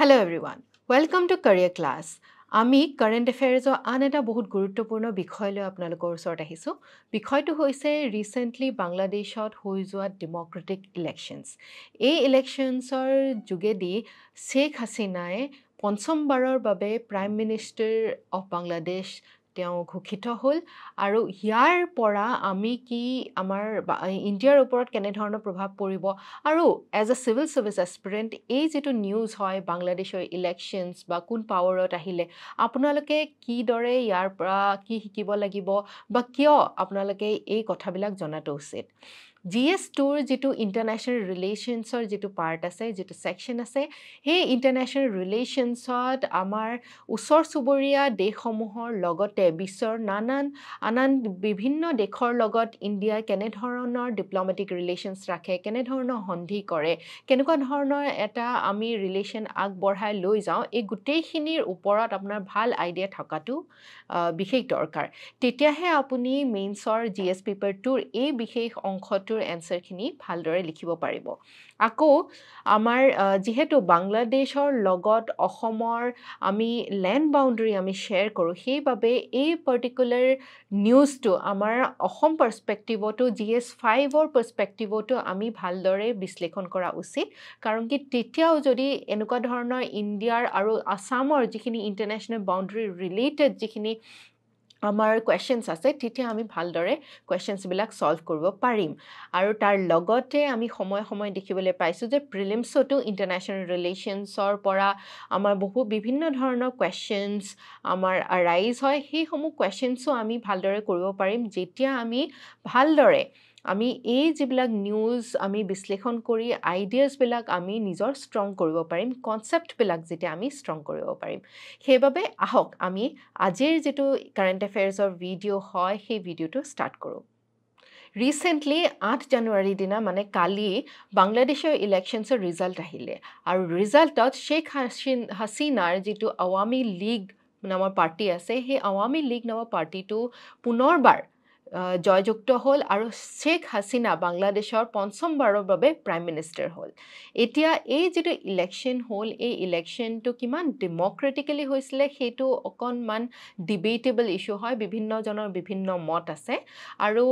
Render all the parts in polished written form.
Hello everyone. Welcome to Career Class. আমি current এফেয়াৰ্ছৰ আন এটা বহুত গুৰুত্বপূৰ্ণ বিষয় লৈ আপোনালোকৰ ওচৰত আহিছোঁ। বিষয়টো হৈছে ৰিসেন্টলি বাংলাদেশত হৈ যোৱা ডেমক্ৰেটিক ইলেকশ্যনছ। এই ইলেকশ্যনছৰ যোগেদি শেখ হাছিনাই পঞ্চমবাৰৰ বাবে প্ৰাইম মিনিষ্টাৰ অফ বাংলাদেশ তেওঁ ঘোষিত হ'ল আৰু ইয়াৰ পৰা আমি কি আমাৰ ইণ্ডিয়াৰ ওপৰত কেনে ধৰণৰ প্ৰভাৱ পৰিব আৰু এজ এ চিভিল সাৰ্ভিস এস্পিৰেণ্ট এই যেটো নিউজ হয় বাংলাদেশৰ ইলেকশ্যনছ বা কোন পাৱাৰত আহিলে আপোনালোকে কি দৰে ইয়াৰ পৰা কি শিকিব লাগিব বা কিয় আপোনালোকে এই কথাবিলাক জনাটো উচিত GS2 যেটো ইন্টাৰনেশ্যনেল ৰিলেশনছৰ যেটো পাৰ্ট আছে যেটো সেকশন আছে হে ইন্টাৰনেশ্যনেল ৰিলেশনছত আমাৰ ওচৰ চুবুৰীয়া দেশসমূহৰ লগতে বিশ্বৰ আনান বিভিন্ন দেশৰ লগত ইণ্ডিয়া কেনে ধৰণৰ ডিপ্লোমেটিক ৰিলেশনছ ৰাখে কেনে ধৰণৰ সন্ধি কৰে কেনেকুৱা ধৰণৰ এটা আমি ৰিলেশন আগবঢ়াই লৈ যাওঁ এই গোটেইখিনিৰ ওপৰত আপোনাৰ ভাল আইডিয়া থকাটো বিশেষ দৰকাৰ তেতিয়াহে আপুনি মেইনছৰ GS পেপাৰ 2 এই বিশেষ অংশটোৰ এনসাৰখিনি ভালদৰে লিখিব পাৰিব আকৌ আমাৰ যেহেতু বাংলাদেশৰ লগত অসমৰ আমি ল্যান্ড বাউন্ডাৰী আমি শেয়াৰ কৰোঁ সেইবাবে এই পাৰ্টিকুলাৰ নিউজটো আমাৰ অসম পাৰ্সপেক্টিভটো GS5ৰ পাৰ্সপেক্টিভটো আমি ভালদৰে বিশ্লেষণ কৰা উচিত কাৰণ কি তেতিয়াও যদি এনেকুৱা ধৰণৰ ইণ্ডিয়াৰ আৰু আসামৰ যিখিনি ইন্টাৰনেশ্যনেল বাউন্ডাৰী ৰিলেটেড যিখিনি আমাৰ কোৱেশ্চনছ আছে তেতিয়া আমি ভালদৰে কোৱেশ্চনছ বিলাক সলভ কৰিব পাৰিম আৰু তাৰ লগতে আমি সময় দেখিবলৈ পাইছো যে প্ৰিলিমছটো ইন্টাৰনেশ্যনেল ৰিলেশনছৰ পৰা আমাৰ বহু বিভিন্ন ধৰণৰ কোৱেশ্চনছ আমাৰ আৰাইজ হয় সেই সমূহ কোৱেশ্চনছও আমি ভালদৰে কৰিব পাৰিম যেতিয়া আমি ভালদৰে আমি এই যিবিলাক নিউজ আমি বিশ্লেষণ কৰি আইডিয়াজ বিলাক আমি নিজৰ ষ্ট্ৰং কৰিব পাৰিম কনসেপ্ট বিলাক যেতিয়া আমি ষ্ট্ৰং কৰিব পাৰিম সেইবাবে আহক আমি আজিৰ যেটো কাৰেন্ট এফেয়াৰ্ছৰ ভিডিও হয় সেই ভিডিওটো স্টাৰ্ট কৰো ৰিসেন্টলি 8 জানুৱাৰী দিনা মানে কালি বাংলাদেশৰ ইলেকশ্যনছৰ ৰিজাল্ট আহিলে আৰু ৰিজাল্টত শেখ হাছিনাৰ যেটো আৱামী লীগ নামৰ পাৰ্টি আছে সেই আৱামী লীগ নামৰ পাৰ্টিটো পুনৰবাৰ জয়যুক্ত হল আৰু শেখ হাছিনা বাংলাদেশৰ পঞ্চমবাৰৰ বাবে প্ৰাইম মিনিষ্টাৰ হল এতিয়া এই যেটো ইলেকশ্যন হল এই ইলেকশ্যনটো কিমান ডেমক্ৰেটিক্যালি হৈছিল হেতু অকনমান ডিবেটেবল ইস্যু হয় বিভিন্ন জনৰ বিভিন্ন মত আছে আৰু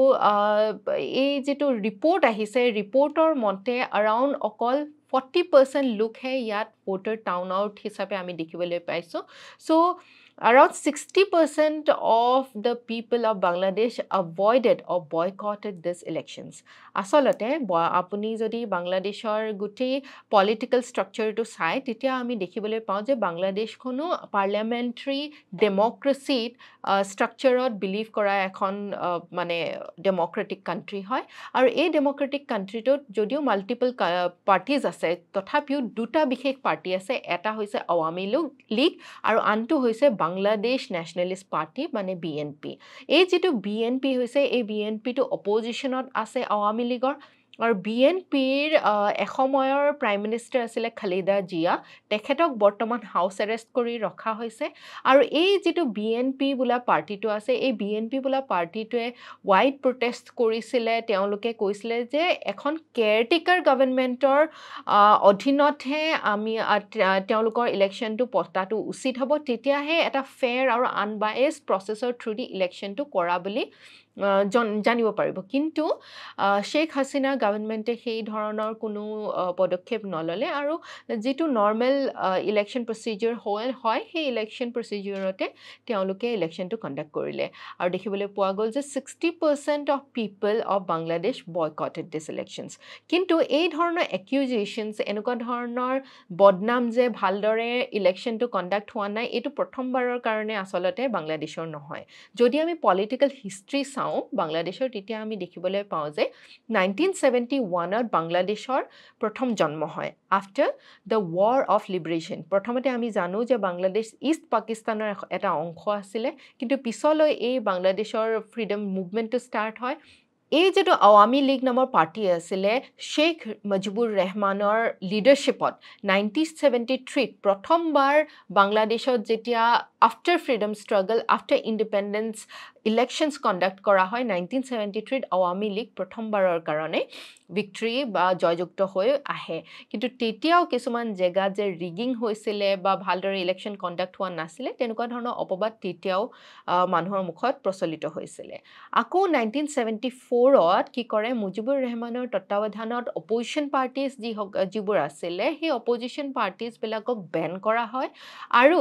এই যেটো ৰিপোৰ্ট আহিছে ৰিপোৰ্টৰ মতে अराउंड অকল 40% লোকহে ইয়াত ভোটাৰ টাউন আউট হিচাপে আমি দেখিবলৈ পাইছো so around 60% of the people of Bangladesh avoided or boycotted these elections. আসলতে আপুনি যদি বাংলাদেশৰ গুটি পলিটিক্যাল স্ট্ৰাকচাৰটো চাই তেতিয়া আমি দেখিবলৈ পাওঁ যে বাংলাদেশখনো পাৰ্লিয়ামেন্টাৰী ডেমক্ৰেসিত স্ট্ৰাকচাৰত বিলিভ কৰা এখন মানে ডেমক্ৰেটিক কান্ট্ৰি হয় আৰু এই ডেমক্ৰেটিক কান্ট্ৰিটোত যদিও মাল্টিপল পাৰ্টিজ আছে তথাপিও দুটা বিশেষ পাৰ্টি আছে এটা হৈছে আৱামী লীগ আৰু আনটো হৈছে বাংলাদেশ ন্যাশনালিষ্ট পাৰ্টি মানে BNP এই যেটো BNP হৈছে এই BNP টো অপজিশনত আছে আৱামী লীগৰ আৰু BNPৰ এসময়ৰ প্ৰাইম মিনিষ্টাৰ আছিল খালিদা জিয়া তেখেতক বৰ্তমান হাউস এৰেষ্ট কৰি ৰখা হৈছে আৰু এই যেটো BNP বুলা পাৰ্টিটো আছে এই BNP বুলা পাৰ্টিটোৱে হোৱাইট প্ৰটেষ্ট কৰিছিলে তেওঁলোকে কৈছিলে যে এখন কেয়াৰটেকাৰ গভৰ্ণমেন্টৰ অধীনতহে আমি তেওঁলোকৰ ইলেকশ্যনটো পতাটো উচিত হ'ব তেতিয়াহে এটা ফেয়াৰ আৰু আনবায়াসড প্ৰসেছৰ থ্ৰু দি ইলেকশ্যনটো কৰা বুলি জানিব পাৰিব কিন্তু শেখ হাছিনা গভৰ্ণমেন্টে সেই ধৰণৰ কোনো পদক্ষেপ নললে আৰু যেটো নৰ্মেল ইলেকশ্যন প্ৰচিডিউৰ হয় সেই ইলেকশ্যন প্ৰচিডিউৰতে তেওঁলোকে ইলেকশ্যনটো কণ্ডাক্ট কৰিলে আৰু দেখিবলৈ পোৱা গ'ল যে 60% of people of Bangladesh boycotted these elections কিন্তু এই ধৰণৰ একিউজেশনছ এনেকুৱা ধৰণৰ বদনাম যে ভালদৰে ইলেকশ্যনটো কণ্ডাক্ট হোৱা নাই এটো প্ৰথমবাৰৰ কাৰণে আসলতে বাংলাদেশৰ নহয় যদি আমি পলিটিক্যাল হিষ্ট্ৰী চাওঁ বাংলাদেশৰ তেতিয়া আমি দেখিবলৈ পাওঁ যে 1971ত বাংলাদেশৰ প্ৰথম জন্ম হয় after the war of liberation প্ৰথমতে আমি জানো যে বাংলাদেশ ইষ্ট পাকিস্তানৰ এটা অংশ আছিল কিন্তু পিছলৈ এই বাংলাদেশৰ ফ্ৰীডম মুভমেন্টটো ষ্টাৰ্ট হয় এই যেটো আৱামী লীগ নামৰ পাৰ্টি আছিল শেখ মুজিবুৰ ৰহমানৰ লিডাৰশ্বিপত 1973 প্ৰথমবাৰ বাংলাদেশত যেতিয়া after freedom struggle after independence elections conduct কৰা হয় 1973 আৱামী লীগ প্ৰথমবাৰৰ কাৰণে ভিক্টৰী বা জয়যুক্ত হৈ আহে কিন্তু তেতিয়াও কিছুমান জেগা যে ৰিগিং হৈছিলে বা ভালদৰে ইলেকশ্যন কণ্ডাক্ট হোৱা নাছিলে তেনেকুৱা ধৰণৰ অপবাদ তেতিয়াও মানুহৰ মুখত প্ৰচলিত হৈছিলে আকৌ 1974ত কি কৰে মুজিবুৰ ৰহমানৰ তত্ত্বাৱধানত অপজিশ্যন পাৰ্টিজ যিবোৰ আছিলে সেই অপজিশ্যন পাৰ্টিজবিলাকক বেন কৰা হয় আৰু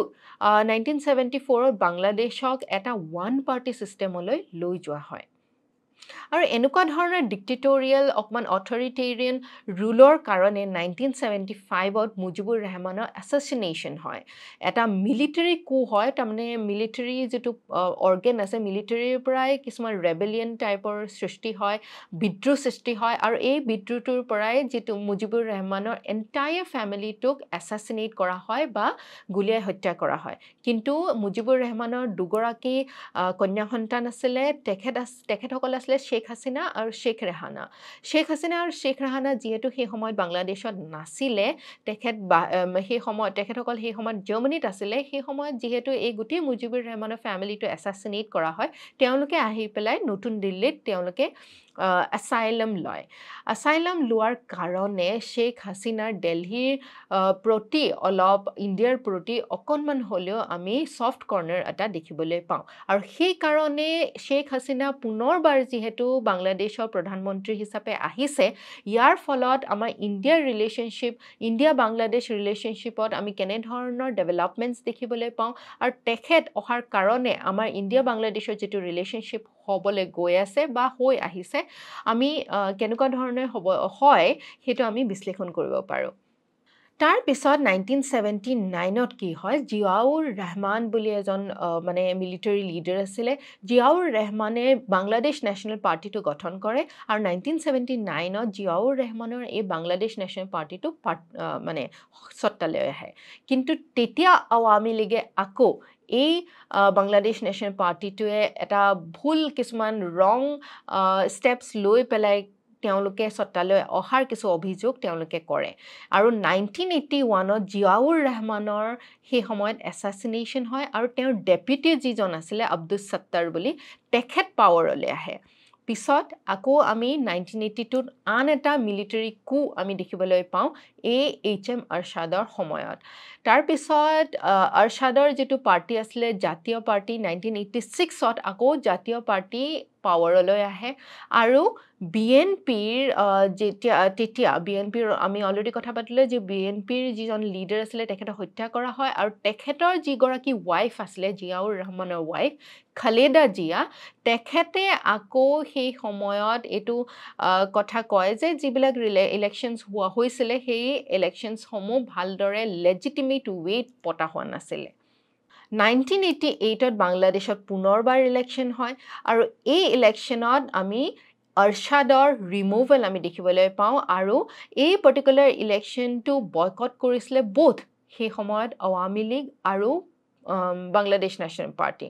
1974ত বাংলাদেশক এটা ওৱান পাৰ্টি ছিষ্টেমলৈ লৈ যোৱা হয় আৰু এনেকুৱা ধৰণৰ ডিক্টেটৰিয়েল অকমান অথৰিটেৰিয়ান ৰুলৰ কাৰণে 1975ত মুজিবুৰ ৰহমানৰ এছাচিনেশ্যন হয় এটা মিলিটাৰী কু হয় তাৰমানে মিলিটাৰী যিটো অৰ্গেন আছে মিলিটাৰীৰ পৰাই কিছুমান ৰেবেলিয়ন টাইপৰ সৃষ্টি হয় বিদ্ৰোহ সৃষ্টি হয় আৰু এই বিদ্ৰোহটোৰ পৰাই যিটো মুজিবুৰ ৰহমানৰ এণ্টায়াৰ ফেমিলিটোক এছাচিনেট কৰা হয় বা গুলীয়াই হত্যা কৰা হয় কিন্তু মুজিবুৰ ৰহমানৰ দুগৰাকী কন্যা সন্তান আছিলে তেখেতসকল আছিলে শেখ হাছিনা আৰু শেখ ৰেহানা আৰু শেখ ৰেহানা যিহেতু সেই সময়ত বাংলাদেশত নাছিলে তেখেতসকল সেই সময়ত জাৰ্মানীত আছিলে সেই সময়ত যিহেতু এই গোটেই মুজিবুৰ ৰহমানৰ ফেমিলিটো এছাচিনেট কৰা হয় তেওঁলোকে আহি পেলাই নতুন দিল্লীত তেওঁলোকে আছাইলাম লয় আছাইলাম লোৱাৰ কাৰণে শেখ হাছিনাৰ দিল্লীৰ প্ৰতি অলপ ইণ্ডিয়াৰ প্ৰতি অকণমান হ'লেও আমি ছফ্ট কৰ্নাৰ এটা দেখিবলৈ পাওঁ আৰু সেই কাৰণে শেখ হাছিনা পুনৰবাৰ যিহেতু বাংলাদেশৰ প্ৰধানমন্ত্ৰী হিচাপে আহিছে ইয়াৰ ফলত আমাৰ ইণ্ডিয়া বাংলাদেশ ৰিলেশ্যনশ্বিপত আমি কেনেধৰণৰ ডেভেলপমেণ্টছ দেখিবলৈ পাওঁ আৰু তেখেত অহাৰ কাৰণে আমাৰ ইণ্ডিয়া বাংলাদেশৰ যিটো ৰিলেশ্যনশ্বিপ হ'বলৈ গৈ আছে বা হৈ আহিছে আমি কেনেকুৱা ধৰণে হয় সেইটো আমি বিশ্লেষণ কৰিব পাৰোঁ তাৰ পিছত 1979ত কি হয় জিয়াউৰ ৰহমান বুলি এজন মানে মিলিটাৰী লিডাৰ আছিলে জিয়াউৰ ৰহমানে বাংলাদেশ নেশ্যনেল পাৰ্টিটো গঠন কৰে আৰু 1979ত জিয়াউৰ ৰহমানৰ এই বাংলাদেশ নেশ্যনেল পাৰ্টিটো মানে সত্তালৈ আহে কিন্তু তেতিয়া আৱামী লীগে আকৌ এই বাংলাদেশ নেশ্যনেল পাৰ্টিটোৱে এটা ভুল কিছুমান ৰং ষ্টেপছ লৈ পেলাই তেওঁলোকে সত্তালৈ অহাৰ কিছু অভিযোগ তেওঁলোকে কৰে আৰু 1981ত জিয়াউৰ ৰহমানৰ সেই সময়ত এছাচিনেশ্যন হয় আৰু তেওঁৰ ডেপুটি যিজন আছিলে আব্দুছ সত্তাৰ বুলি তেখেত পাৱাৰলৈ আহে পিছত আকৌ আমি 1982ত আন এটা মিলিটাৰী কু আমি দেখিবলৈ পাওঁ HM আৰশ্বাদৰ সময়ত তাৰপিছত আৰশ্বাদৰ যিটো পাৰ্টি আছিলে জাতীয় পাৰ্টি 1986ত আকৌ জাতীয় পাৰ্টি পাৱাৰলৈ আহে আৰু BNPৰ তেতিয়া BNPৰ আমি অলৰেডি কথা পাতিলোঁ যে BNPৰ যিজন লিডাৰ আছিলে তেখেতক হত্যা কৰা হয় আৰু তেখেতৰ যিগৰাকী ৱাইফ আছিলে জিয়াউৰ ৰহমানৰ ৱাইফ খালেদা জিয়া তেখেতে আকৌ সেই সময়ত এইটো কথা কয় যে যিবিলাক ইলেকশ্যনছ হৈছিলে সেই ইলেকশ্যনছসমূহ ভালদৰে লেজিটিমেট ৱেত পতা হোৱা নাছিলে 1988ত বাংলাদেশত পুনৰবাৰ ইলেকশ্যন হয় আৰু এই ইলেকশ্যনত আমি আৰশ্বাদৰ ৰিমুভেল আমি দেখিবলৈ পাওঁ আৰু এই পাৰ্টিকুলাৰ ইলেকশ্যনটো বয়কট কৰিছিলে বোথ সেই সময়ত আৱামী লীগ আৰু বাংলাদেশ নেশ্যনেল পাৰ্টি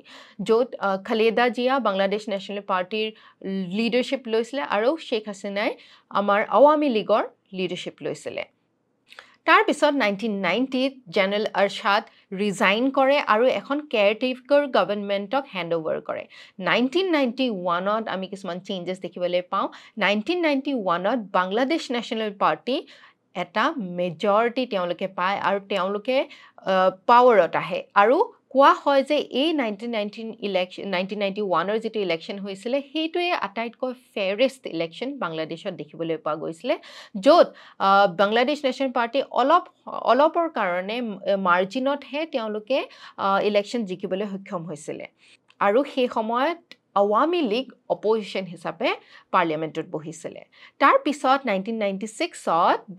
য'ত খালেদা জিয়া বাংলাদেশ নেশ্যনেল পাৰ্টিৰ লিডাৰশ্বিপ লৈছিলে আৰু শেখ হাছিনাই আমাৰ আৱামী লীগৰ লিডাৰশ্বিপ লৈছিলে তাৰপিছত 1990ত জেনেৰেল আৰশ্বাদ ৰিজাইন কৰে আৰু এখন কেয়াৰটেকাৰ গভৰ্ণমেণ্টক হেণ্ড অভাৰ কৰে 1991ত আমি কিছুমান চেঞ্জেছ দেখিবলৈ পাওঁ 1991ত বাংলাদেশ নেশ্যনেল পাৰ্টি এটা মেজৰিটি তেওঁলোকে পায় আৰু তেওঁলোকে পাৱাৰত আহে আৰু কোৱা হয় যে এই 1991ৰ যিটো ইলেকশ্যন হৈছিলে সেইটোৱে আটাইতকৈ ফেয়াৰেষ্ট ইলেকশ্যন বাংলাদেশত দেখিবলৈ পোৱা গৈছিলে য'ত বাংলাদেশ নেশ্যনেল পাৰ্টি অলপৰ কাৰণে মাৰ্জিনতহে তেওঁলোকে ইলেকশ্যন জিকিবলৈ সক্ষম হৈছিলে আৰু সেই সময়ত আৱামী লীগ অপজিশ্যন হিচাপে পাৰ্লিয়ামেণ্টত বহিছিলে তাৰপিছত 1996ত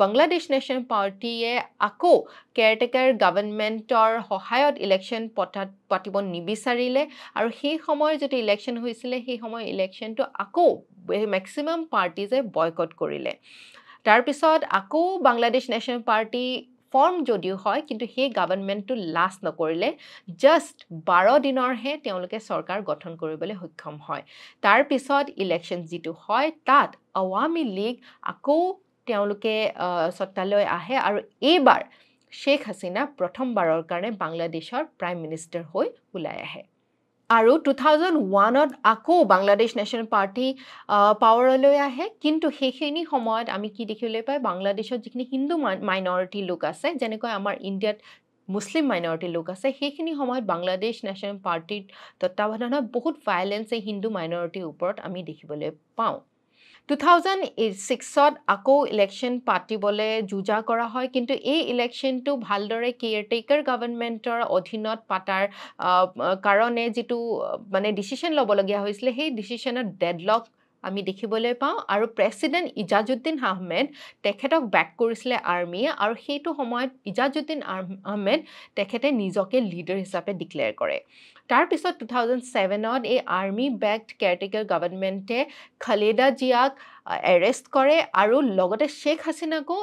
বাংলাদেশ নেশ্যনেল পাৰ্টিয়ে আকৌ কেয়াৰটেকাৰ গভৰ্ণমেণ্টৰ সহায়ত ইলেকশ্যন পাতিব নিবিচাৰিলে আৰু সেই সময়ৰ যিটো ইলেকশ্যন হৈছিলে সেই সময়ৰ ইলেকশ্যনটো আকৌ মেক্সিমাম পাৰ্টিজে বয়কট কৰিলে তাৰপিছত আকৌ বাংলাদেশ নেশ্যনেল পাৰ্টি ফৰ্ম যদিও হয় কিন্তু সেই গভৰ্ণমেণ্টটো লাষ্ট নকৰিলে জাষ্ট 12 দিনৰহে তেওঁলোকে চৰকাৰ গঠন কৰিবলৈ সক্ষম হয় তাৰপিছত ইলেকশ্যন যিটো হয় তাত আৱামী লীগ আকৌ তেওঁলোকে সত্তালৈ আহে আৰু এইবাৰ শেখ হাছিনা প্ৰথমবাৰৰ কাৰণে বাংলাদেশৰ প্ৰাইম মিনিষ্টাৰ হৈ ওলাই আহে আৰু 2001ত আকৌ বাংলাদেশ নেশ্যনেল পাৰ্টি পাৱাৰলৈ আহে কিন্তু সেইখিনি সময়ত আমি কি দেখিবলৈ পাই বাংলাদেশত যিখিনি হিন্দু মাইনৰিটি লোক আছে যেনেকৈ আমাৰ ইণ্ডিয়াত মুছলিম মাইনৰিটি লোক আছে সেইখিনি সময়ত বাংলাদেশ নেশ্যনেল পাৰ্টিৰ তত্ত্বাৱধানত বহুত ভাইলেন্স এই হিন্দু মাইনৰিটিৰ ওপৰত আমি দেখিবলৈ পাওঁ 2006ত আকৌ ইলেকশ্যন পাতিবলৈ যুঁজা কৰা হয় কিন্তু এই ইলেকশ্যনটো ভালদৰে কেয়াৰটেকাৰ গভৰ্ণমেণ্টৰ অধীনত পাতাৰ কাৰণে যিটো মানে ডিচিশ্যন ল'বলগীয়া হৈছিলে সেই ডিচিশ্যনত ডেডলক আমি দেখিবলৈ পাওঁ আৰু প্ৰেছিডেণ্ট ইজাজুদ্দিন আহমেদ তেখেতক বেক কৰিছিলে আৰ্মিয়ে আৰু সেইটো সময়ত ইজাজুদ্দিন আহমেদ তেখেতে নিজকে লিডাৰ হিচাপে ডিক্লেয়াৰ কৰে তাৰপিছত 2007ত এই আৰ্মি বেকড কেয়াৰটেকাৰ গভৰ্ণমেণ্টে খালেদা জিয়াক এৰেষ্ট কৰে আৰু লগতে শ্বেখ হাছিনাকো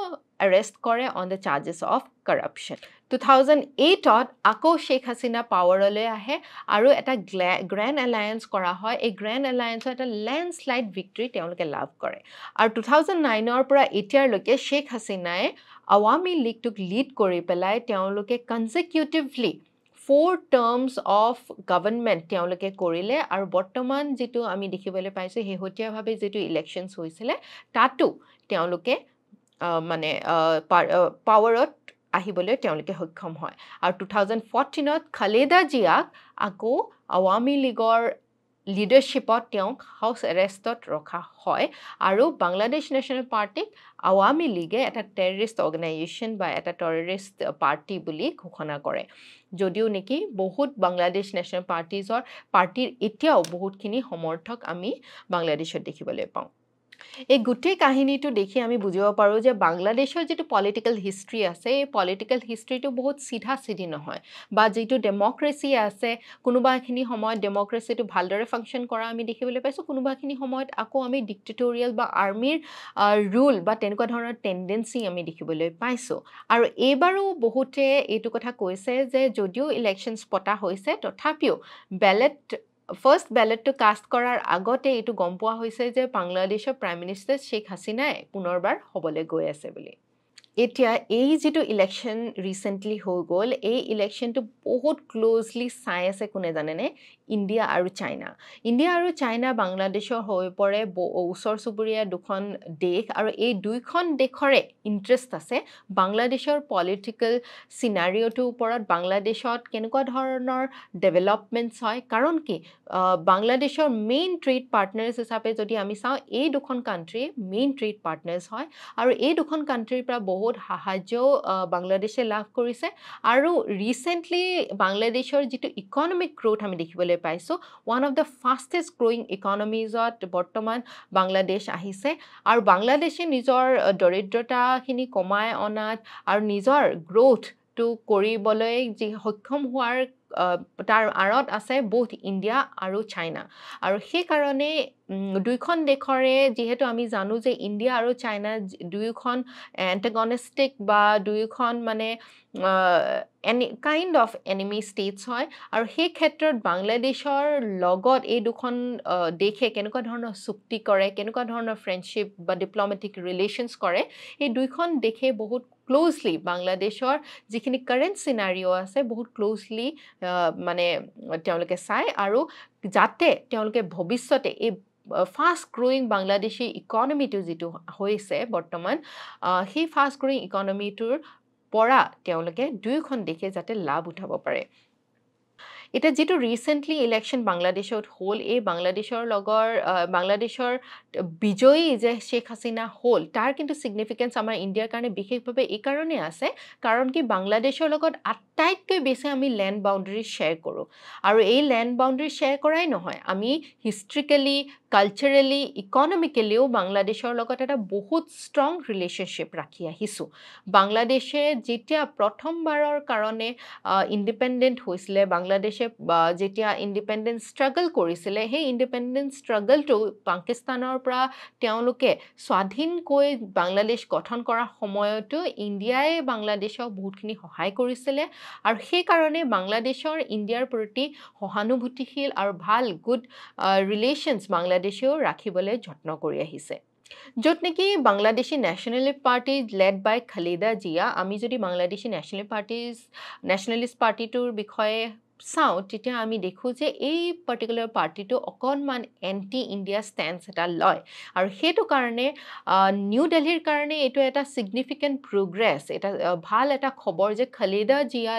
এৰেষ্ট কৰে on the charges of corruption 2008ত আকৌ শ্বেখ হাছিনা পাৱাৰলৈ আহে আৰু এটা গ্ৰেণ্ড এলায়েন্স কৰা হয় এই গ্ৰেণ্ড এলায়েন্সৰ এটা লেণ্ডশ্লাইড ভিক্টৰী তেওঁলোকে লাভ কৰে আৰু 2009ৰ পৰা এতিয়ালৈকে শ্বেখ হাছিনাই আৱামী লীগটোক লিড কৰি পেলাই তেওঁলোকে কনজিকিউটিভলি 4 টাৰ্মছ অফ গভৰ্ণমেণ্ট তেওঁলোকে কৰিলে আৰু বৰ্তমান যিটো আমি দেখিবলৈ পাইছোঁ শেহতীয়াভাৱে যিটো ইলেকশ্যনছ হৈছিলে তাতো তেওঁলোকে মানে পাৱাৰত আহিবলৈ তেওঁলোকে সক্ষম হয় আৰু 2014ত খালেদা জিয়াক আকৌ আৱামী লীগৰ লিডাৰশ্বিপত তেওঁক হাউচ এৰেষ্টত ৰখা হয় আৰু বাংলাদেশ নেশ্যনেল পাৰ্টিক আৱামী লীগে এটা টেৰৰিষ্ট অৰ্গেনাইজেশ্যন বা এটা টেৰৰিষ্ট পাৰ্টি বুলি ঘোষণা কৰে যদিও নেকি বহুত বাংলাদেশ নেশ্যনেল পাৰ্টিৰ এতিয়াও বহুতখিনি সমৰ্থক আমি বাংলাদেশত দেখিবলৈ পাওঁ এই গোটেই কাহিনীটো দেখি আমি বুজিব পাৰোঁ যে বাংলাদেশৰ যিটো পলিটিকেল হিষ্ট্ৰী আছে এই পলিটিকেল হিষ্ট্ৰীটো বহুত চিধা চিধি নহয় বা যিটো ডেমক্ৰেচি আছে কোনোবাখিনি সময়ত ডেমক্ৰেচিটো ভালদৰে ফাংচন কৰা আমি দেখিবলৈ পাইছোঁ কোনোবাখিনি সময়ত আকৌ আমি ডিক্টেটৰিয়েল বা আৰ্মিৰ ৰুল বা তেনেকুৱা ধৰণৰ টেণ্ডেঞ্চি আমি দেখিবলৈ পাইছোঁ আৰু এইবাৰো বহুতে এইটো কথা কৈছে যে যদিও ইলেকশ্যনছ পতা হৈছে তথাপিও ফাৰ্ষ্ট বেলেটটো কাষ্ট কৰাৰ আগতে এইটো গম পোৱা হৈছে যে বাংলাদেশৰ প্ৰাইম মিনিষ্টাৰ শ্বেখ হাছিনাই পুনৰবাৰ হ'বলৈ গৈ আছে বুলি এতিয়া এই যিটো ইলেকশ্যন ৰিচেণ্টলি হৈ গ'ল এই ইলেকশ্যনটো বহুত ক্ল'জলি চাই আছে কোনে জানেনে ইণ্ডিয়া আৰু চাইনা বাংলাদেশৰ হৈ পৰে ওচৰ চুবুৰীয়া দুখন দেশ আৰু এই দুইখন দেশৰে ইণ্টাৰেষ্ট আছে বাংলাদেশৰ পলিটিকেল চিনাৰিঅ'টোৰ ওপৰত বাংলাদেশত কেনেকুৱা ধৰণৰ ডেভেলপমেণ্টছ হয় কাৰণ কি বাংলাদেশৰ মেইন ট্ৰেড পাৰ্টনাৰ্ছ হিচাপে যদি আমি চাওঁ এই দুখন কাণ্ট্ৰি মেইন ট্ৰেড পাৰ্টনাৰ্ছ হয় আৰু এই দুখন কাণ্ট্ৰিৰ পৰা বহুত সাহায্যও বাংলাদেশে লাভ কৰিছে আৰু ৰিচেণ্টলি বাংলাদেশৰ যিটো ইকনমিক গ্ৰ'থ আমি দেখিবলৈ পাইছোঁ one of the fastest growing ইকনমিজত বৰ্তমান বাংলাদেশ আহিছে আৰু বাংলাদেশে নিজৰ দৰিদ্ৰতাখিনি কমাই অনাত আৰু নিজৰ গ্ৰ'থটো কৰিবলৈ যি সক্ষম হোৱাৰ তাৰ আঁৰত আছে বহুত ইণ্ডিয়া আৰু চাইনা আৰু সেইকাৰণে দুইখন দেশৰে যিহেতু আমি জানো যে ইণ্ডিয়া আৰু চাইনা দুয়োখন এণ্টেগনিষ্টিক বা দুয়োখন মানে কাইণ্ড অফ এনিমি ষ্টেটছ হয় আৰু সেই ক্ষেত্ৰত বাংলাদেশৰ লগত এই দুখন দেশে কেনেকুৱা ধৰণৰ চুক্তি কৰে কেনেকুৱা ধৰণৰ ফ্ৰেণ্ডশ্বিপ বা ডিপ্ল'মেটিক ৰিলেশ্যনছ কৰে এই দুইখন দেশে বহুত ক্ল'জলি বাংলাদেশৰ যিখিনি কাৰেণ্ট চিনাৰিঅ' আছে বহুত ক্ল'জলি মানে তেওঁলোকে চায় আৰু যাতে তেওঁলোকে ভৱিষ্যতে এই ফাষ্ট গ্ৰ'য়িং বাংলাদেশী ইকনমিটো যিটো হৈছে বৰ্তমান সেই ফাষ্ট গ্ৰ'য়িং ইকনমিটোৰ পৰা তেওঁলোকে দুয়োখন দেশে যাতে লাভ উঠাব পাৰে এতিয়া যিটো ৰিচেণ্টলি ইলেকশ্যন বাংলাদেশত হ'ল এই বাংলাদেশৰ বিজয়ী যে শ্বেখ হাছিনা হ'ল তাৰ কিন্তু ছিগনিফিকেঞ্চ আমাৰ ইণ্ডিয়াৰ কাৰণে বিশেষভাৱে এই কাৰণেই আছে কাৰণ কি বাংলাদেশৰ লগত আটাইতকৈ বেছি আমি লেণ্ড বাউণ্ডেৰী শ্বেয়াৰ কৰোঁ আৰু এই লেণ্ড বাউণ্ডেৰী শ্বেয়াৰ কৰাই নহয় আমি হিষ্ট্ৰিকেলি কালচাৰেলি ইকনমিকেলিও বাংলাদেশৰ লগত এটা বহুত ষ্ট্ৰং ৰিলেশ্যনশ্বিপ ৰাখি আহিছোঁ বাংলাদেশে যেতিয়া প্ৰথমবাৰৰ কাৰণে ইণ্ডিপেণ্ডেণ্ট হৈছিলে বাংলাদেশে যেতিয়া ইণ্ডিপেণ্ডেন্স ষ্ট্ৰাগল কৰিছিলে সেই ইণ্ডিপেণ্ডেন্স ষ্ট্ৰাগলটো পাকিস্তানৰ পৰা তেওঁলোকে স্বাধীনকৈ বাংলাদেশ গঠন কৰাৰ সময়তো ইণ্ডিয়াই বাংলাদেশক বহুতখিনি সহায় কৰিছিলে আৰু সেইকাৰণে বাংলাদেশৰ ইণ্ডিয়াৰ প্ৰতি সহানুভূতিশীল আৰু ভাল গুড ৰিলেশ্যনছ বাংলাদেশেও ৰাখিবলৈ যত্ন কৰি আহিছে য'ত নেকি Bangladeshi nationalist party led by Khaleda Zia আমি যদি বাংলাদেশী নেশ্যনেলিষ্ট পাৰ্টিটোৰ বিষয়ে চাওঁ তেতিয়া আমি দেখোঁ যে এই পাৰ্টিকুলাৰ পাৰ্টিটো অকণমান এণ্টি ইণ্ডিয়া ষ্টেন্স এটা লয় আৰু সেইটো কাৰণে নিউ দিল্লীৰ কাৰণে এইটো এটা ছিগনিফিকেণ্ট প্ৰগ্ৰেছ এটা ভাল এটা খবৰ যে খালেদা জিয়া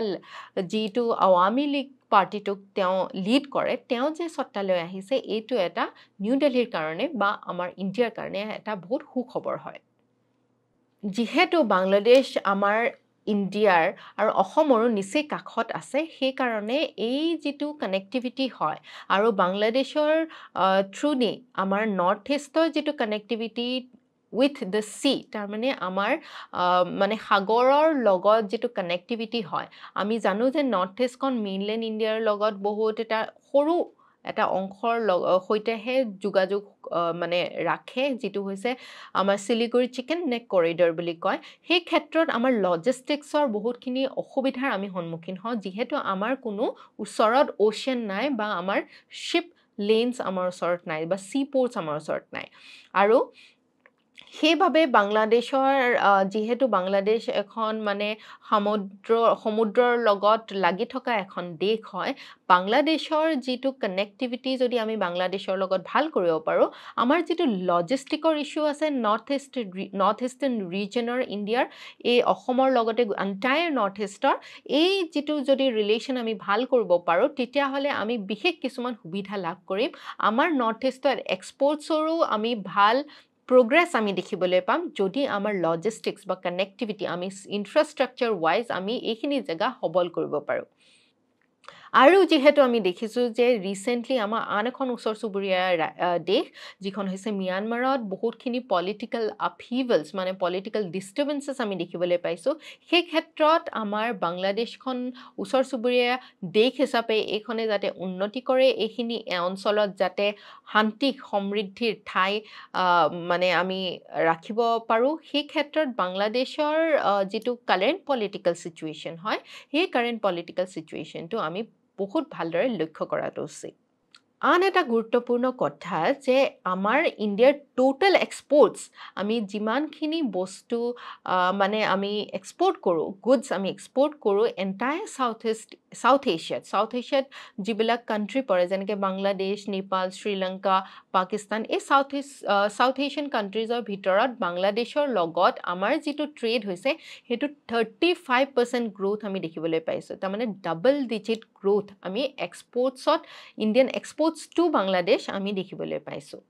যিটো আৱামী লীগ পাৰ্টিটোক তেওঁ লিড কৰে তেওঁ যে সত্তালৈ আহিছে এইটো এটা নিউ দিল্লীৰ কাৰণে বা আমাৰ ইণ্ডিয়াৰ কাৰণে এটা বহুত সুখবৰ হয় যিহেতু বাংলাদেশ আমাৰ ইণ্ডিয়াৰ আৰু অসমৰো নিচেই কাষত আছে সেইকাৰণে এই যিটো কানেক্টিভিটি হয় আৰু বাংলাদেশৰ থ্ৰুদি আমাৰ নৰ্থ ইষ্টৰ যিটো কানেক্টিভিটি উইথ দ্য চি তাৰমানে আমাৰ মানে সাগৰৰ লগত যিটো কানেক্টিভিটি হয় আমি জানো যে নৰ্থ ইষ্টখন মেইনলেণ্ড ইণ্ডিয়াৰ লগত বহুত এটা সৰু এটা অংশৰ সৈতেহে যোগাযোগ মানে ৰাখে যিটো হৈছে আমাৰ শিলিগুৰি চিকেন নেক কৰিডৰ বুলি কয় সেই ক্ষেত্ৰত আমাৰ লজিষ্টিক্সৰ বহুতখিনি অসুবিধাৰ আমি সন্মুখীন হওঁ যিহেতু আমাৰ কোনো ওচৰত অ'চিয়ান নাই বা আমাৰ শ্বিপ লেন্স আমাৰ ওচৰত নাই বা চি পৰ্টছ আমাৰ ওচৰত নাই আৰু সেইভাবে বাংলাদেশৰ যিহেতু বাংলাদেশ এখন মানে সমুদ্ৰৰ লগত লাগি থকা এখন দেশ হয় বাংলাদেশৰ যিটো কানেক্টিভিটি যদি আমি বাংলাদেশৰ লগত ভাল কৰিব পাৰোঁ আমাৰ যিটো লজিষ্টিকৰ ইস্যু আছে নৰ্থ ইষ্টাৰ্ণ ৰিজনৰ ইণ্ডিয়াৰ এই অসমৰ লগতে এণ্টায়াৰ নৰ্থ ইষ্টৰ এই যিটো যদি ৰিলেশ্যন আমি ভাল কৰিব পাৰোঁ তেতিয়াহ'লে আমি বিশেষ কিছুমান সুবিধা লাভ কৰিম আমাৰ নৰ্থ ইষ্টৰ এক্সপৰ্টছৰো আমি ভাল progress আমি দেখিবলৈ পাম যদি আমাৰ লজিষ্টিক্স বা কানেক্টিভিটি আমি ইনফ্ৰাষ্ট্ৰাকচাৰ ৱাইজ আমি এইখিনি জেগা সবল কৰিব পাৰোঁ আৰু যিহেতু আমি দেখিছোঁ যে ৰিচেণ্টলি আমাৰ আন এখন ওচৰ চুবুৰীয়া দেশ যিখন হৈছে ম্যানমাৰত বহুতখিনি পলিটিকেল আপহিভেলছ মানে পলিটিকেল ডিষ্টাৰ্বেন্সেছ আমি দেখিবলৈ পাইছোঁ সেই ক্ষেত্ৰত আমাৰ বাংলাদেশখন ওচৰ চুবুৰীয়া দেশ হিচাপে এইখনে যাতে উন্নতি কৰে এইখিনি অঞ্চলত যাতে শান্তি সমৃদ্ধিৰ ঠাই মানে আমি ৰাখিব পাৰোঁ সেই ক্ষেত্ৰত বাংলাদেশৰ যিটো কাৰেণ্ট পলিটিকেল চিটুৱেশ্যন হয় সেই কাৰেণ্ট পলিটিকেল চিটুৱেশ্যনটো আমি বহুত ভালদৰে লক্ষ্য কৰাটো উচিত আন এটা গুৰুত্বপূৰ্ণ কথা যে আমাৰ ইণ্ডিয়াৰ টোটেল এক্সপৰ্টছ আমি যিমানখিনি বস্তু মানে আমি এক্সপৰ্ট কৰোঁ গুডছ আমি এক্সপৰ্ট কৰোঁ এণ্টায়াৰ সাউথ এছিয়াত যিবিলাক কাণ্ট্ৰি পৰে যেনেকৈ বাংলাদেশ নেপাল শ্ৰীলংকা পাকিস্তান এই সাউথ এছিয়ান কাণ্ট্ৰিজৰ ভিতৰত বাংলাদেশৰ লগত আমাৰ যিটো ট্ৰেড হৈছে সেইটো 35% গ্ৰোথ আমি দেখিবলৈ পাইছোঁ তাৰমানে ডাবল ডিজিট গ্ৰোথ আমি এক্সপৰ্টছত ইণ্ডিয়ান এক্সপৰ্টছ টু বাংলাদেশ আমি দেখিবলৈ পাইছোঁ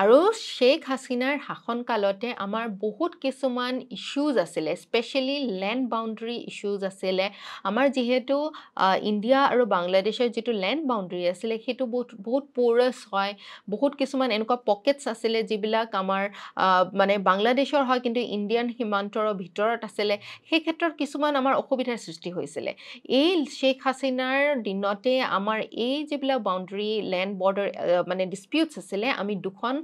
আৰু শেখ হাছিনাৰ শাসনকালতে আমাৰ বহুত কিছুমান ইস্যুজ আছিলে স্পেচিয়েলি লেণ্ড বাউণ্ডেৰী ইস্যুজ আছিলে আমাৰ যিহেতু ইণ্ডিয়া আৰু বাংলাদেশৰ যিটো লেণ্ড বাউণ্ডেৰী আছিলে সেইটো বহুত প'ৰাছ হয় বহুত কিছুমান এনেকুৱা পকেটছ আছিলে যিবিলাক আমাৰ মানে বাংলাদেশৰ হয় কিন্তু ইণ্ডিয়ান সীমান্তৰ ভিতৰত আছিলে সেই ক্ষেত্ৰত কিছুমান আমাৰ অসুবিধাৰ সৃষ্টি হৈছিলে এই শেখ হাছিনাৰ দিনতে আমাৰ এই যিবিলাক বাউণ্ডেৰী লেণ্ড বৰ্ডাৰ মানে ডিস্পিউটছ আছিলে আমি দুখন